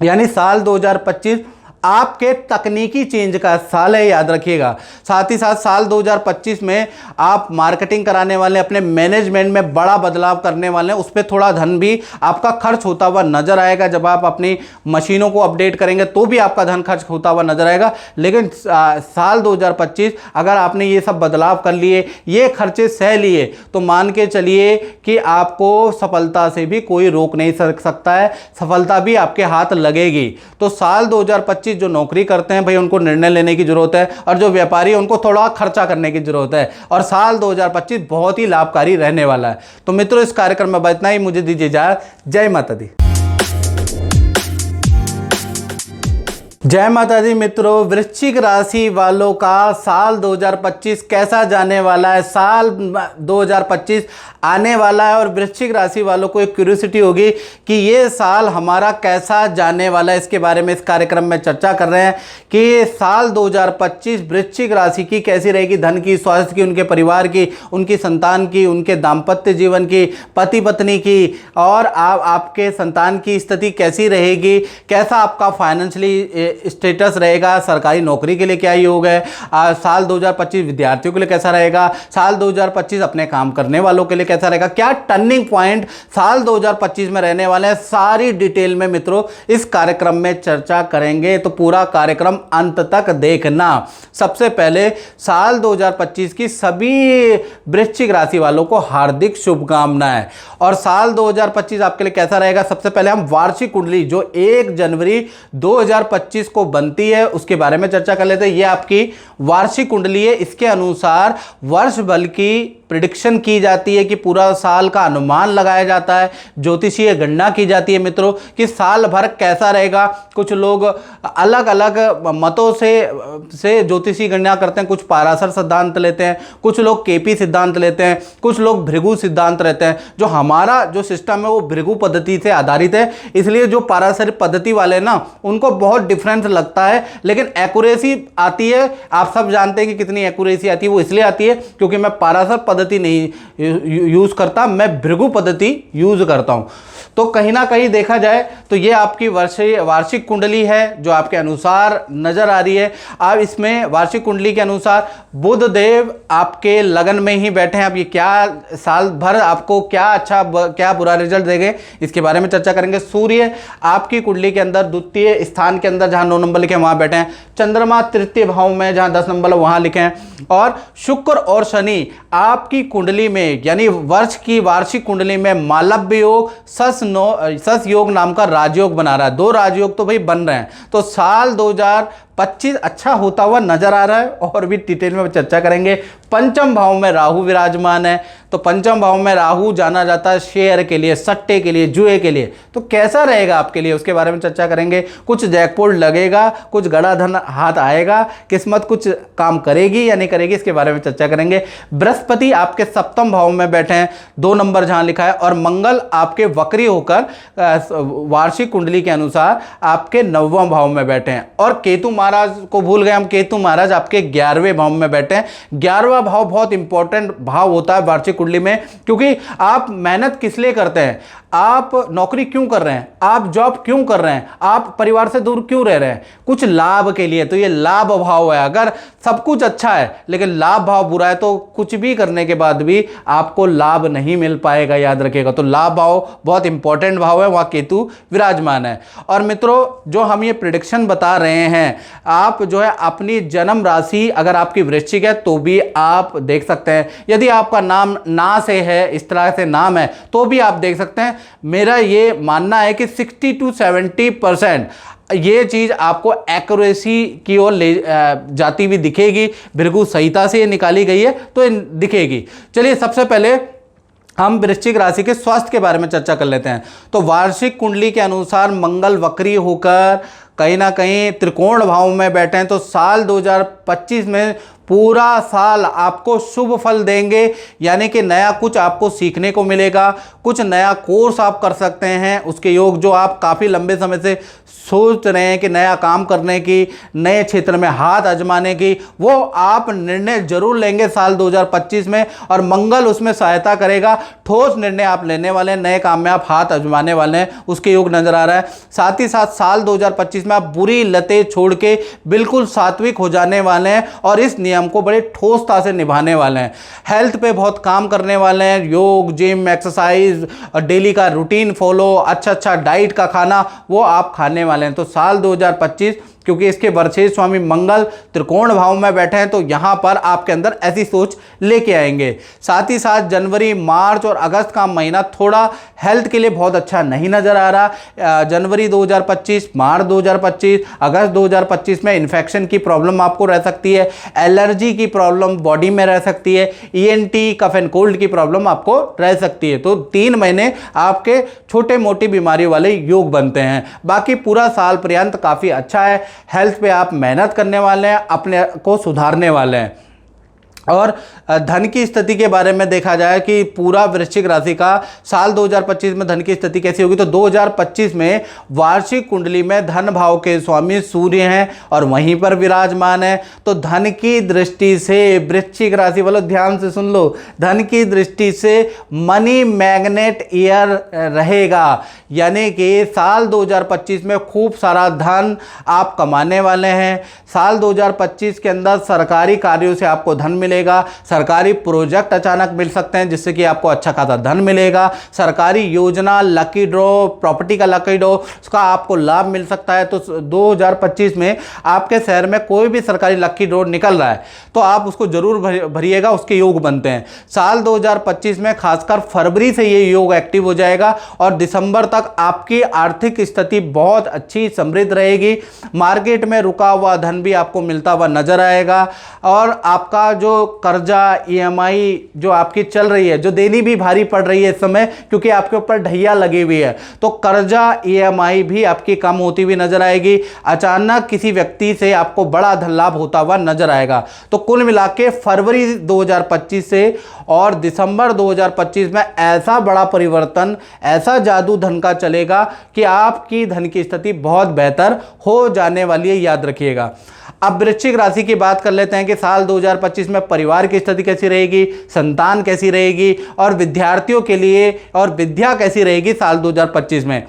यानी साल 2025 आपके तकनीकी चेंज का साल है, याद रखिएगा। साथ ही साथ साल 2025 में आप मार्केटिंग कराने वाले, अपने मैनेजमेंट में बड़ा बदलाव करने वाले हैं, उस पर थोड़ा धन भी आपका खर्च होता हुआ नजर आएगा। जब आप अपनी मशीनों को अपडेट करेंगे तो भी आपका धन खर्च होता हुआ नजर आएगा। लेकिन साल 2025 अगर आपने ये सब बदलाव कर लिए, ये खर्चे सह लिए, तो मान के चलिए कि आपको सफलता से भी कोई रोक नहीं सकता है, सफलता भी आपके हाथ लगेगी। तो साल 2025 जो नौकरी करते हैं भाई, उनको निर्णय लेने की जरूरत है, और जो व्यापारी है उनको थोड़ा खर्चा करने की जरूरत है। और साल 2025 बहुत ही लाभकारी रहने वाला है। तो मित्रों, इस कार्यक्रम में इतना ही, मुझे दीजिए इजाजत। जय माता दी। जय माता दी। मित्रों, वृश्चिक राशि वालों का साल 2025 कैसा जाने वाला है, साल 2025 आने वाला है, और वृश्चिक राशि वालों को एक क्यूरियोसिटी होगी कि ये साल हमारा कैसा जाने वाला है। इसके बारे में इस कार्यक्रम में चर्चा कर रहे हैं कि साल 2025 वृश्चिक राशि की कैसी रहेगी, धन की, स्वास्थ्य की, उनके परिवार की, उनकी संतान की, उनके दाम्पत्य जीवन की, पति पत्नी की, और आपके संतान की स्थिति कैसी रहेगी, कैसा आपका फाइनेंशियली स्टेटस रहेगा, सरकारी नौकरी के लिए क्या योग है, साल 2025 विद्यार्थियों के लिए कैसा रहेगा, साल 2025 अपने काम करने वालों के लिए कैसा रहेगा, क्या टर्निंग पॉइंट साल 2025 में रहने वाले हैं, सारी डिटेल में मित्रों इस कार्यक्रम में चर्चा करेंगे। तो पूरा कार्यक्रम अंत तक देखना। सबसे पहले साल 2025 की सभी वृश्चिक राशि वालों को हार्दिक शुभकामनाएं। और साल 2025 आपके लिए कैसा रहेगा, सबसे पहले हम वार्षिक कुंडली जो 1 जनवरी 2025 को बनती है उसके बारे में चर्चा कर लेते हैं। यह आपकी वार्षिक कुंडली है। इसके अनुसार वर्ष भर की प्रिडिक्शन की जाती है कि पूरा साल का अनुमान लगाया जाता है, ज्योतिषीय गणना की जाती है मित्रों कि साल भर कैसा रहेगा। कुछ लोग अलग अलग मतों से ज्योतिषीय गणना करते हैं, कुछ पाराशर सिद्धांत लेते हैं, कुछ लोग केपी सिद्धांत लेते हैं, कुछ लोग भृगु सिद्धांत रहते हैं। जो हमारा जो सिस्टम है वो भृगु पद्धति से आधारित है, इसलिए जो पाराशर पद्धति वाले ना उनको बहुत डिफरेंस लगता है, लेकिन एक्यूरेसी आती है। आप सब जानते हैं कि कितनी एक्यूरेसी आती है, वो इसलिए आती है क्योंकि मैं पाराशर पद्धति नहीं यूज करता, मैं भृगु पद्धति यूज करता हूं। तो कहीं ना कहीं देखा जाए तो ये आपकी वार्षिक कुंडली है जो आपके अनुसार नजर आ रही है। अब इसमें वार्षिक कुंडली के अनुसार बुध देव आपके लगन में ही बैठे हैं। अब ये क्या साल भर आपको क्या अच्छा क्या बुरा रिजल्ट देंगे, इसके बारे में चर्चा करेंगे। सूर्य आपकी कुंडली के अंदर द्वितीय स्थान के अंदर जहां 9 नंबर लिखे हैं वहां बैठे हैं। चंद्रमा तृतीय भाव में जहां 10 नंबर वहां लिखे हैं। और शुक्र और शनि आपकी कुंडली में यानी वर्ष की वार्षिक कुंडली में मालव्य योग, सस योग नाम का राजयोग बना रहा है। 2 राजयोग तो भाई बन रहे हैं। तो साल 2025 अच्छा होता हुआ नजर आ रहा है, और भी डिटेल में चर्चा करेंगे। पंचम भाव में राहु विराजमान है। तो पंचम भाव में राहु जाना जाता है शेयर के लिए, सट्टे के लिए, जुए के लिए। तो कैसा रहेगा आपके लिए उसके बारे में चर्चा करेंगे। कुछ जैकपॉट लगेगा, कुछ गड़ा धन हाथ आएगा, किस्मत कुछ काम करेगी या नहीं करेगी, इसके बारे में चर्चा करेंगे। बृहस्पति आपके सप्तम भाव में बैठे हैं, 2 नंबर जहां लिखा है, और मंगल आपके वक्री होकर वार्षिक कुंडली के अनुसार आपके 9वें भाव में बैठे हैं। और केतु महाराज को भूल गए हम, केतु महाराज आपके 11वें भाव में बैठे हैं। 11वां भाव बहुत इंपॉर्टेंट भाव होता है वार्षिक कुंडली में, क्योंकि आप मेहनत किस लिए करते हैं, आप नौकरी क्यों कर रहे हैं, आप जॉब क्यों कर रहे हैं, आप परिवार से दूर क्यों रह रहे हैं, कुछ लाभ के लिए। तो ये लाभ भाव है। अगर सब कुछ अच्छा है लेकिन लाभ भाव बुरा है तो कुछ भी करने के बाद भी आपको लाभ नहीं मिल पाएगा, याद रखिएगा। तो लाभ भाव बहुत इंपॉर्टेंट भाव है, वहां केतु विराजमान है। और मित्रों, जो हम ये प्रेडिक्शन बता रहे हैं, आप जो है अपनी जन्म राशि अगर आपकी वृश्चिक है तो भी आप देख सकते हैं। यदि आपका नाम ना से है, इस तरह से नाम है, तो भी आप देख सकते हैं। मेरा ये मानना है कि 60 to 70% ये चीज आपको एक्यूरेसी की ओर ले जाती हुई दिखेगी। भृगु संहिता से ये निकाली गई है तो दिखेगी। चलिए सबसे पहले हम वृश्चिक राशि के स्वास्थ्य के बारे में चर्चा कर लेते हैं। तो वार्षिक कुंडली के अनुसार मंगल वक्री होकर कहीं ना कहीं त्रिकोण भाव में बैठे हैं। तो साल 2025 में पूरा साल आपको शुभ फल देंगे, यानी कि नया कुछ आपको सीखने को मिलेगा, कुछ नया कोर्स आप कर सकते हैं। उसके योग जो आप काफ़ी लंबे समय से सोच रहे हैं कि नया काम करने की, नए क्षेत्र में हाथ आजमाने की, वो आप निर्णय जरूर लेंगे साल 2025 में, और मंगल उसमें सहायता करेगा। ठोस निर्णय आप लेने वाले हैं, नए काम में आप हाथ आजमाने वाले हैं, उसके योग नजर आ रहा है। साथ ही साथ साल 2025 में आप बुरी लतें छोड़ के बिल्कुल सात्विक हो जाने वाले हैं और इस नियम को बड़े ठोसता से निभाने वाले हैं। हेल्थ पे बहुत काम करने वाले हैं, योग, जिम, एक्सरसाइज, डेली का रूटीन फॉलो, अच्छा डाइट का खाना वो आप खाने वाले हैं। तो साल 2025, क्योंकि इसके वर्षेश स्वामी मंगल त्रिकोण भाव में बैठे हैं, तो यहां पर आपके अंदर ऐसी सोच लेके आएंगे। साथ ही साथ जनवरी, मार्च और अगस्त का महीना थोड़ा हेल्थ के लिए बहुत अच्छा नहीं नजर आ रहा। जनवरी 2025, मार्च 2025, अगस्त 2025 में इन्फेक्शन की प्रॉब्लम आपको रह सकती है, एलर्जी की प्रॉब्लम बॉडी में रह सकती है, ईएनटी, कफ एंड कोल्ड की प्रॉब्लम आपको रह सकती है। तो 3 महीने आपके छोटे मोटी बीमारियों वाले योग बनते हैं। बाकी पूरा साल पर्यंत काफ़ी अच्छा है। हेल्थ पे आप मेहनत करने वाले हैं, अपने को सुधारने वाले हैं। और धन की स्थिति के बारे में देखा जाए कि पूरा वृश्चिक राशि का साल 2025 में धन की स्थिति कैसी होगी, तो 2025 में वार्षिक कुंडली में धन भाव के स्वामी सूर्य हैं और वहीं पर विराजमान है। तो धन की दृष्टि से वृश्चिक राशि वालों ध्यान से सुन लो, धन की दृष्टि से मनी मैग्नेट ईयर रहेगा, यानी कि साल 2025 में खूब सारा धन आप कमाने वाले हैं। साल 2025 के अंदर सरकारी कार्यों से आपको धन मिलेगा, सरकारी प्रोजेक्ट अचानक मिल सकते हैं जिससे कि आपको अच्छा खासा धन मिलेगा। सरकारी योजना, लकी ड्रॉ, प्रॉपर्टी का लकी ड्रॉ, उसका आपको लाभ मिल सकता है। तो 2025 में आपके शहर में कोई भी सरकारी लकी ड्रॉ निकल रहा है तो आप उसको जरूर भरिएगा, उसके योग बनते हैं। साल 2025 में खासकर फरवरी से ये योग एक्टिव हो जाएगा और दिसंबर तक आपकी आर्थिक स्थिति बहुत अच्छी समृद्ध रहेगी। मार्केट में रुका हुआ धन भी आपको मिलता हुआ नजर आएगा और आपका जो कर्जा, ईएमआई जो आपकी चल रही है, जो देनी भी भारी पड़ रही है इस समय क्योंकि आपके ऊपर ढैया लगी हुई है, तो कर्जा, ईएमआई भी आपकी कम होती हुई नजर आएगी। अचानक किसी व्यक्ति से आपको बड़ा धन लाभ होता हुआ नजर आएगा। तो कुल मिला के फरवरी 2025 से और दिसंबर 2025 में ऐसा बड़ा परिवर्तन, ऐसा जादू धन का चलेगा कि आपकी धन की स्थिति बहुत बेहतर हो जाने वाली है, याद रखिएगा। अब वृश्चिक राशि की बात कर लेते हैं कि साल 2025 में परिवार की स्थिति कैसी रहेगी, संतान कैसी रहेगी और विद्यार्थियों के लिए और विद्या कैसी रहेगी साल 2025 में।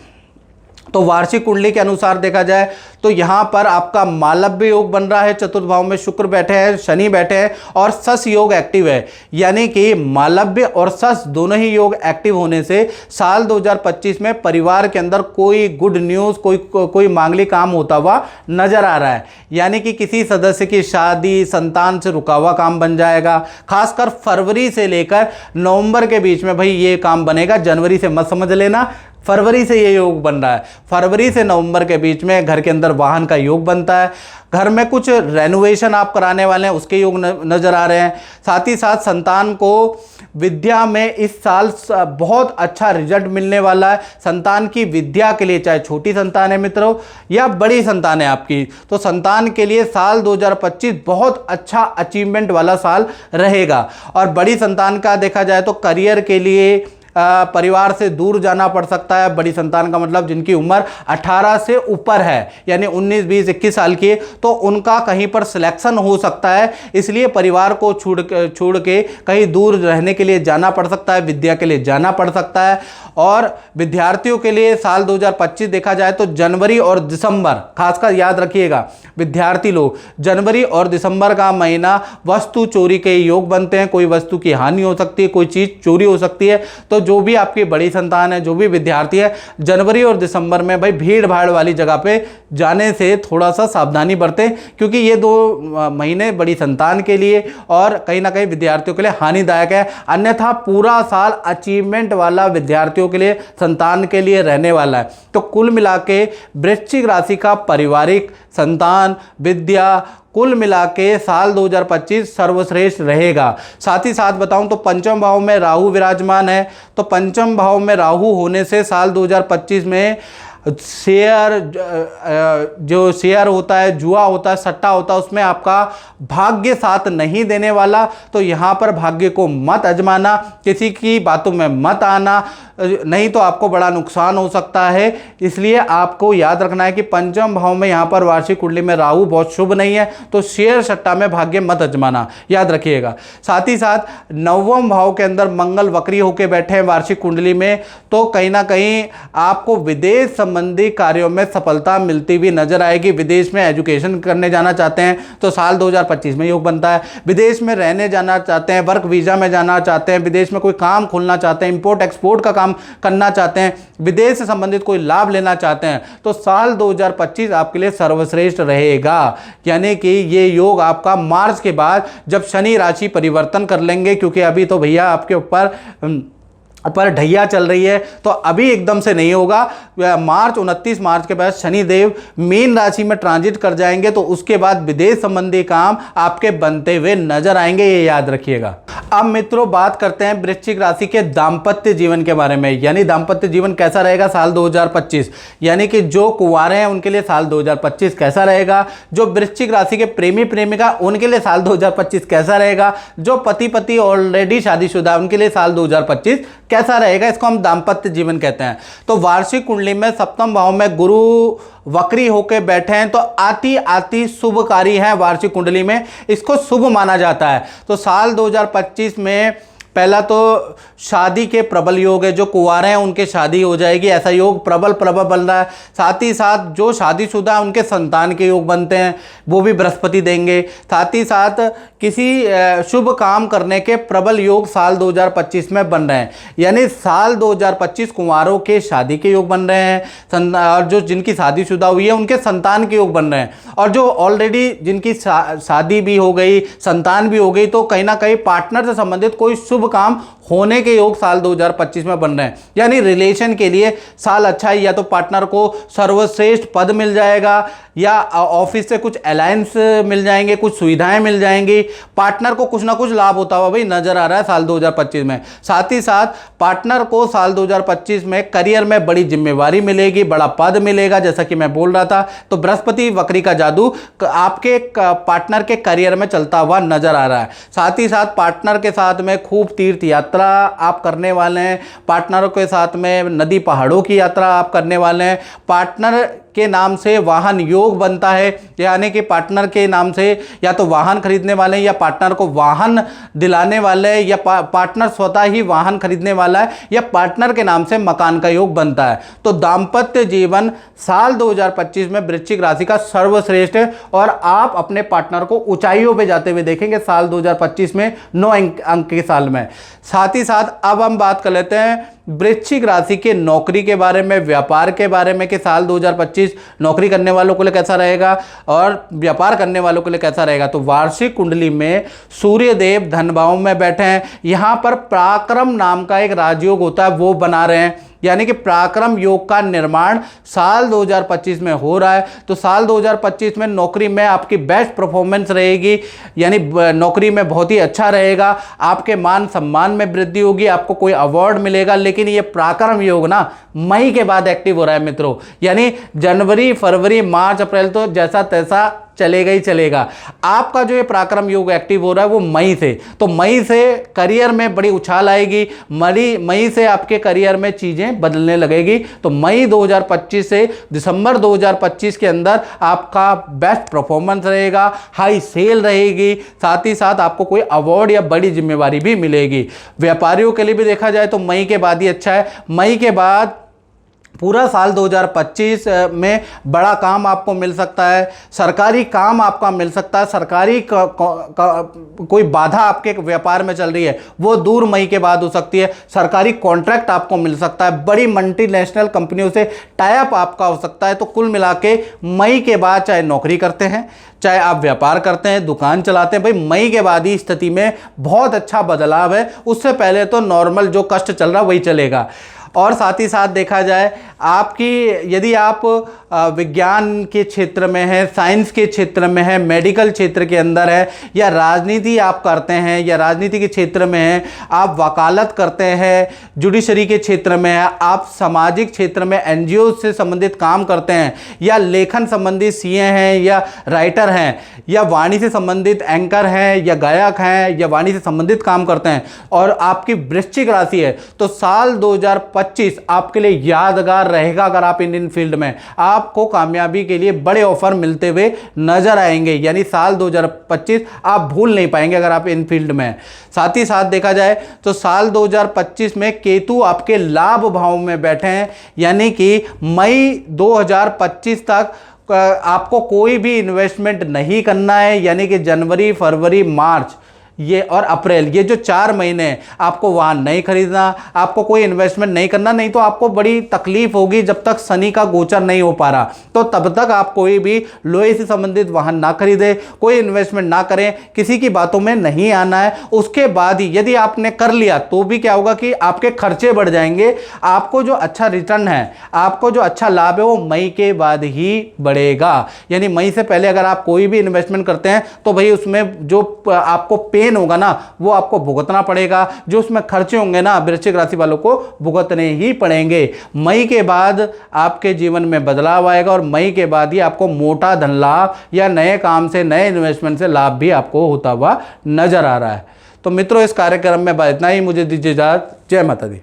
तो वार्षिक कुंडली के अनुसार देखा जाए तो यहाँ पर आपका मालव्य योग बन रहा है, चतुर्थ भाव में शुक्र बैठे हैं, शनि बैठे हैं और सस योग एक्टिव है, यानी कि मालव्य और सस दोनों ही योग एक्टिव होने से साल 2025 में परिवार के अंदर कोई गुड न्यूज़, कोई मांगलिक काम होता हुआ नजर आ रहा है, यानी कि किसी सदस्य की शादी, संतान से रुका हुआ काम बन जाएगा। खासकर फरवरी से लेकर नवंबर के बीच में भाई ये काम बनेगा, जनवरी से मत समझ लेना, फरवरी से ये योग बन रहा है। फरवरी से नवंबर के बीच में घर के अंदर वाहन का योग बनता है, घर में कुछ रेनोवेशन आप कराने वाले हैं उसके योग नजर आ रहे हैं। साथ ही साथ संतान को विद्या में इस साल बहुत अच्छा रिजल्ट मिलने वाला है। संतान की विद्या के लिए, चाहे छोटी संतान है मित्रों या बड़ी संतान है आपकी, तो संतान के लिए साल 2025 बहुत अच्छा अचीवमेंट वाला साल रहेगा। और बड़ी संतान का देखा जाए तो करियर के लिए परिवार से दूर जाना पड़ सकता है। बड़ी संतान का मतलब जिनकी उम्र 18 से ऊपर है, यानी 19, 20, 21 साल की, तो उनका कहीं पर सिलेक्शन हो सकता है, इसलिए परिवार को छोड़ के कहीं दूर रहने के लिए जाना पड़ सकता है, विद्या के लिए जाना पड़ सकता है। और विद्यार्थियों के लिए साल 2025 देखा जाए तो जनवरी और दिसंबर, खासकर याद रखिएगा विद्यार्थी लोग, जनवरी और दिसंबर का महीना वस्तु चोरी के योग बनते हैं। कोई वस्तु की हानि हो सकती है, कोई चीज़ चोरी हो सकती है। तो जो भी आपकी बड़ी संतान है, जो भी विद्यार्थी है, जनवरी और दिसंबर में भाई भीड़ भाड़ वाली जगह पे जाने से थोड़ा सा सावधानी बरतें, क्योंकि ये 2 महीने बड़ी संतान के लिए और कहीं ना कहीं विद्यार्थियों के लिए हानिदायक है। अन्यथा पूरा साल अचीवमेंट वाला विद्यार्थियों के लिए, संतान के लिए रहने वाला है। तो कुल मिला के वृश्चिक राशि का पारिवारिक, संतान, विद्या, कुल मिला के साल 2025 सर्वश्रेष्ठ रहेगा। साथ ही साथ बताऊं तो पंचम भाव में राहु विराजमान है, तो पंचम भाव में राहु होने से साल 2025 में शेयर, जो शेयर होता है, जुआ होता है, सट्टा होता है, उसमें आपका भाग्य साथ नहीं देने वाला। तो यहाँ पर भाग्य को मत आजमाना, किसी की बातों में मत आना, नहीं तो आपको बड़ा नुकसान हो सकता है। इसलिए आपको याद रखना है कि पंचम भाव में यहाँ पर वार्षिक कुंडली में राहु बहुत शुभ नहीं है, तो शेयर सट्टा में भाग्य मत आजमाना, याद रखिएगा। साथ ही साथ नवम भाव के अंदर मंगल वक्री होकर बैठे हैं वार्षिक कुंडली में, तो कहीं ना कहीं आपको विदेश संबंधी कार्यों में सफलता मिलती हुई नजर आएगी। विदेश में एजुकेशन करने जाना चाहते हैं तो साल 2025 में योग बनता है। विदेश में रहने जाना चाहते हैं, वर्क वीजा में जाना चाहते हैं, विदेश में कोई काम खोलना चाहते हैं, इंपोर्ट एक्सपोर्ट का काम करना चाहते हैं, विदेश से संबंधित कोई लाभ लेना चाहते हैं, तो साल 2025 आपके लिए सर्वश्रेष्ठ रहेगा। यानी कि ये योग आपका मार्च के बाद जब शनि राशि परिवर्तन कर लेंगे, क्योंकि अभी तो भैया आपके ऊपर ढैया चल रही है, तो अभी एकदम से नहीं होगा। 29 मार्च के बाद शनिदेव मीन राशि में ट्रांजिट कर जाएंगे, तो उसके बाद विदेश संबंधी काम आपके बनते हुए नजर आएंगे, ये याद रखिएगा। अब मित्रों बात करते हैं वृश्चिक राशि के दाम्पत्य जीवन के बारे में, यानी दाम्पत्य जीवन कैसा रहेगा साल 2025, यानी कि जो कुंवारे हैं उनके लिए साल 2025 कैसा रहेगा, जो वृश्चिक राशि के प्रेमी प्रेमिका उनके लिए साल 2025 कैसा रहेगा, जो पति पति ऑलरेडी शादीशुदा उनके लिए साल 2025 कैसा रहेगा, इसको हम दाम्पत्य जीवन कहते हैं। तो वार्षिक कुंडली में सप्तम भाव में गुरु वक्री होकर बैठे हैं, तो आती आती शुभकारी है वार्षिक कुंडली में, इसको शुभ माना जाता है। तो साल 2025 में पहला तो शादी के प्रबल योग है, जो कुंवारे हैं उनके शादी हो जाएगी, ऐसा योग प्रबल बन रहा है। साथ ही साथ जो शादीशुदा है उनके संतान के योग बनते हैं, वो भी बृहस्पति देंगे। साथ ही साथ किसी शुभ काम करने के प्रबल योग साल 2025 में बन रहे हैं, यानी साल 2025 कुंवारों के शादी के योग बन रहे हैं, और जो जिनकी शादीशुदा हुई है उनके संतान के योग बन रहे हैं, और जो ऑलरेडी जिनकी शादी भी हो गई, संतान भी हो गई, तो कहीं ना कहीं पार्टनर से संबंधित कोई शुभ काम होने के योग साल 2025 में बन रहे हैं। यानी रिलेशन के लिए साल अच्छा है, या तो पार्टनर को सर्वश्रेष्ठ पद मिल जाएगा, या ऑफिस से कुछ अलायंस मिल जाएंगे, कुछ सुविधाएं मिल जाएंगी, पार्टनर को कुछ ना कुछ लाभ होता हुआ भाई नजर आ रहा है साल 2025 में। साथ ही साथ पार्टनर को साल 2025 में करियर में बड़ी जिम्मेवारी मिलेगी, बड़ा पद मिलेगा, जैसा कि मैं बोल रहा था। तो बृहस्पति वक्री का जादू आपके पार्टनर के करियर में चलता हुआ नजर आ रहा है। साथ ही साथ पार्टनर के साथ में खूब तीर्थ यात्रा आप करने वाले हैं, पार्टनरों के साथ में नदी पहाड़ों की यात्रा आप करने वाले हैं, पार्टनर के नाम से वाहन योग बनता है, यानी कि पार्टनर के नाम से या तो वाहन खरीदने वाले हैं, या पार्टनर को वाहन दिलाने वाले हैं, या पार्टनर स्वतः ही वाहन खरीदने वाला है, या पार्टनर के नाम से मकान का योग बनता है। तो दाम्पत्य जीवन साल 2025 में वृश्चिक राशि का सर्वश्रेष्ठ है, और आप अपने पार्टनर को ऊंचाइयों पे जाते हुए देखेंगे साल 2025 में 9 अंक के साल में। साथ ही साथ अब हम बात कर लेते हैं वृश्चिक राशि के नौकरी के बारे में, व्यापार के बारे में, कि साल 2025 नौकरी करने वालों के लिए कैसा रहेगा और व्यापार करने वालों के लिए कैसा रहेगा। तो वार्षिक कुंडली में सूर्य देव धन भाव में बैठे हैं, यहाँ पर पराक्रम नाम का एक राजयोग होता है वो बना रहे हैं, यानी कि पराक्रम योग का निर्माण साल 2025 में हो रहा है। तो साल 2025 में नौकरी में आपकी बेस्ट परफॉर्मेंस रहेगी, यानी नौकरी में बहुत ही अच्छा रहेगा, आपके मान सम्मान में वृद्धि होगी, आपको कोई अवार्ड मिलेगा। लेकिन ये पराक्रम योग ना मई के बाद एक्टिव हो रहा है मित्रों, यानी जनवरी फरवरी मार्च अप्रैल तो जैसा तैसा चलेगा ही चलेगा। आपका जो ये पराक्रम योग एक्टिव हो रहा है वो मई से, तो मई से करियर में बड़ी उछाल आएगी, मई से आपके करियर में चीजें बदलने लगेगी। तो मई 2025 से दिसंबर 2025 के अंदर आपका बेस्ट परफॉर्मेंस रहेगा, हाई सेल रहेगी, साथ ही साथ आपको कोई अवार्ड या बड़ी जिम्मेवारी भी मिलेगी। व्यापारियों के लिए भी देखा जाए तो मई के बाद ही अच्छा है। मई के बाद पूरा साल 2025 में बड़ा काम आपको मिल सकता है, सरकारी काम आपका मिल सकता है, सरकारी कोई बाधा आपके व्यापार में चल रही है वो दूर मई के बाद हो सकती है, सरकारी कॉन्ट्रैक्ट आपको मिल सकता है, बड़ी मल्टीनेशनल कंपनियों से टाई अप आपका हो सकता है। तो कुल मिला के मई के बाद चाहे नौकरी करते हैं, चाहे आप व्यापार करते हैं, दुकान चलाते हैं, भाई मई के बाद ही स्थिति में बहुत अच्छा बदलाव है। उससे पहले तो नॉर्मल जो कष्ट चल रहा वही चलेगा। और साथ ही साथ देखा जाए आपकी, यदि आप विज्ञान के क्षेत्र में है, साइंस के क्षेत्र में है, मेडिकल क्षेत्र के अंदर है, या राजनीति आप करते हैं, या राजनीति के क्षेत्र में है, आप वकालत करते हैं, जुडिशरी के क्षेत्र में है, आप सामाजिक क्षेत्र में एनजीओ से संबंधित काम करते हैं, या लेखन संबंधित सीए हैं, या राइटर हैं, या वाणी से संबंधित एंकर हैं, या गायक हैं, या वाणी से संबंधित काम करते हैं, और आपकी वृश्चिक राशि है, तो साल 2025 आपके लिए यादगार रहेगा। अगर आप इन फील्ड में, आपको कामयाबी के लिए बड़े ऑफर मिलते हुए नजर आएंगे, यानी साल 2025 आप भूल नहीं पाएंगे अगर आप इन फील्ड में। साथ ही साथ देखा जाए तो साल 2025 में केतु आपके लाभ भाव में बैठे हैं, यानी कि मई 2025 तक आपको कोई भी इन्वेस्टमेंट नहीं करना है, यानी कि जनवरी, फरवरी, मार्च ये और अप्रैल, ये जो 4 महीने आपको वाहन नहीं खरीदना, आपको कोई इन्वेस्टमेंट नहीं करना, नहीं तो आपको बड़ी तकलीफ होगी जब तक शनि का गोचर नहीं हो पा रहा। तो तब तक आप कोई भी लोहे से संबंधित वाहन ना खरीदें, कोई इन्वेस्टमेंट ना करें, किसी की बातों में नहीं आना है। उसके बाद ही यदि आपने कर लिया तो भी क्या होगा कि आपके खर्चे बढ़ जाएंगे। आपको जो अच्छा रिटर्न है, आपको जो अच्छा लाभ है, वो मई के बाद ही बढ़ेगा। यानी मई से पहले अगर आप कोई भी इन्वेस्टमेंट करते हैं तो भाई उसमें जो आपको पेन होगा ना, वो आपको भुगतना पड़ेगा। जो उसमें खर्चे होंगे ना, वृश्चिक राशि वालों को भुगतने ही पड़ेंगे। मई के बाद आपके जीवन में बदलाव आएगा, और मई के बाद ही आपको मोटा धन लाभ या नए काम से, नए इन्वेस्टमेंट से लाभ भी आपको होता हुआ नजर आ रहा है। तो मित्रों, इस कार्यक्रम में इतना ही। मुझे दीजिए इजाजत। जय माता दी।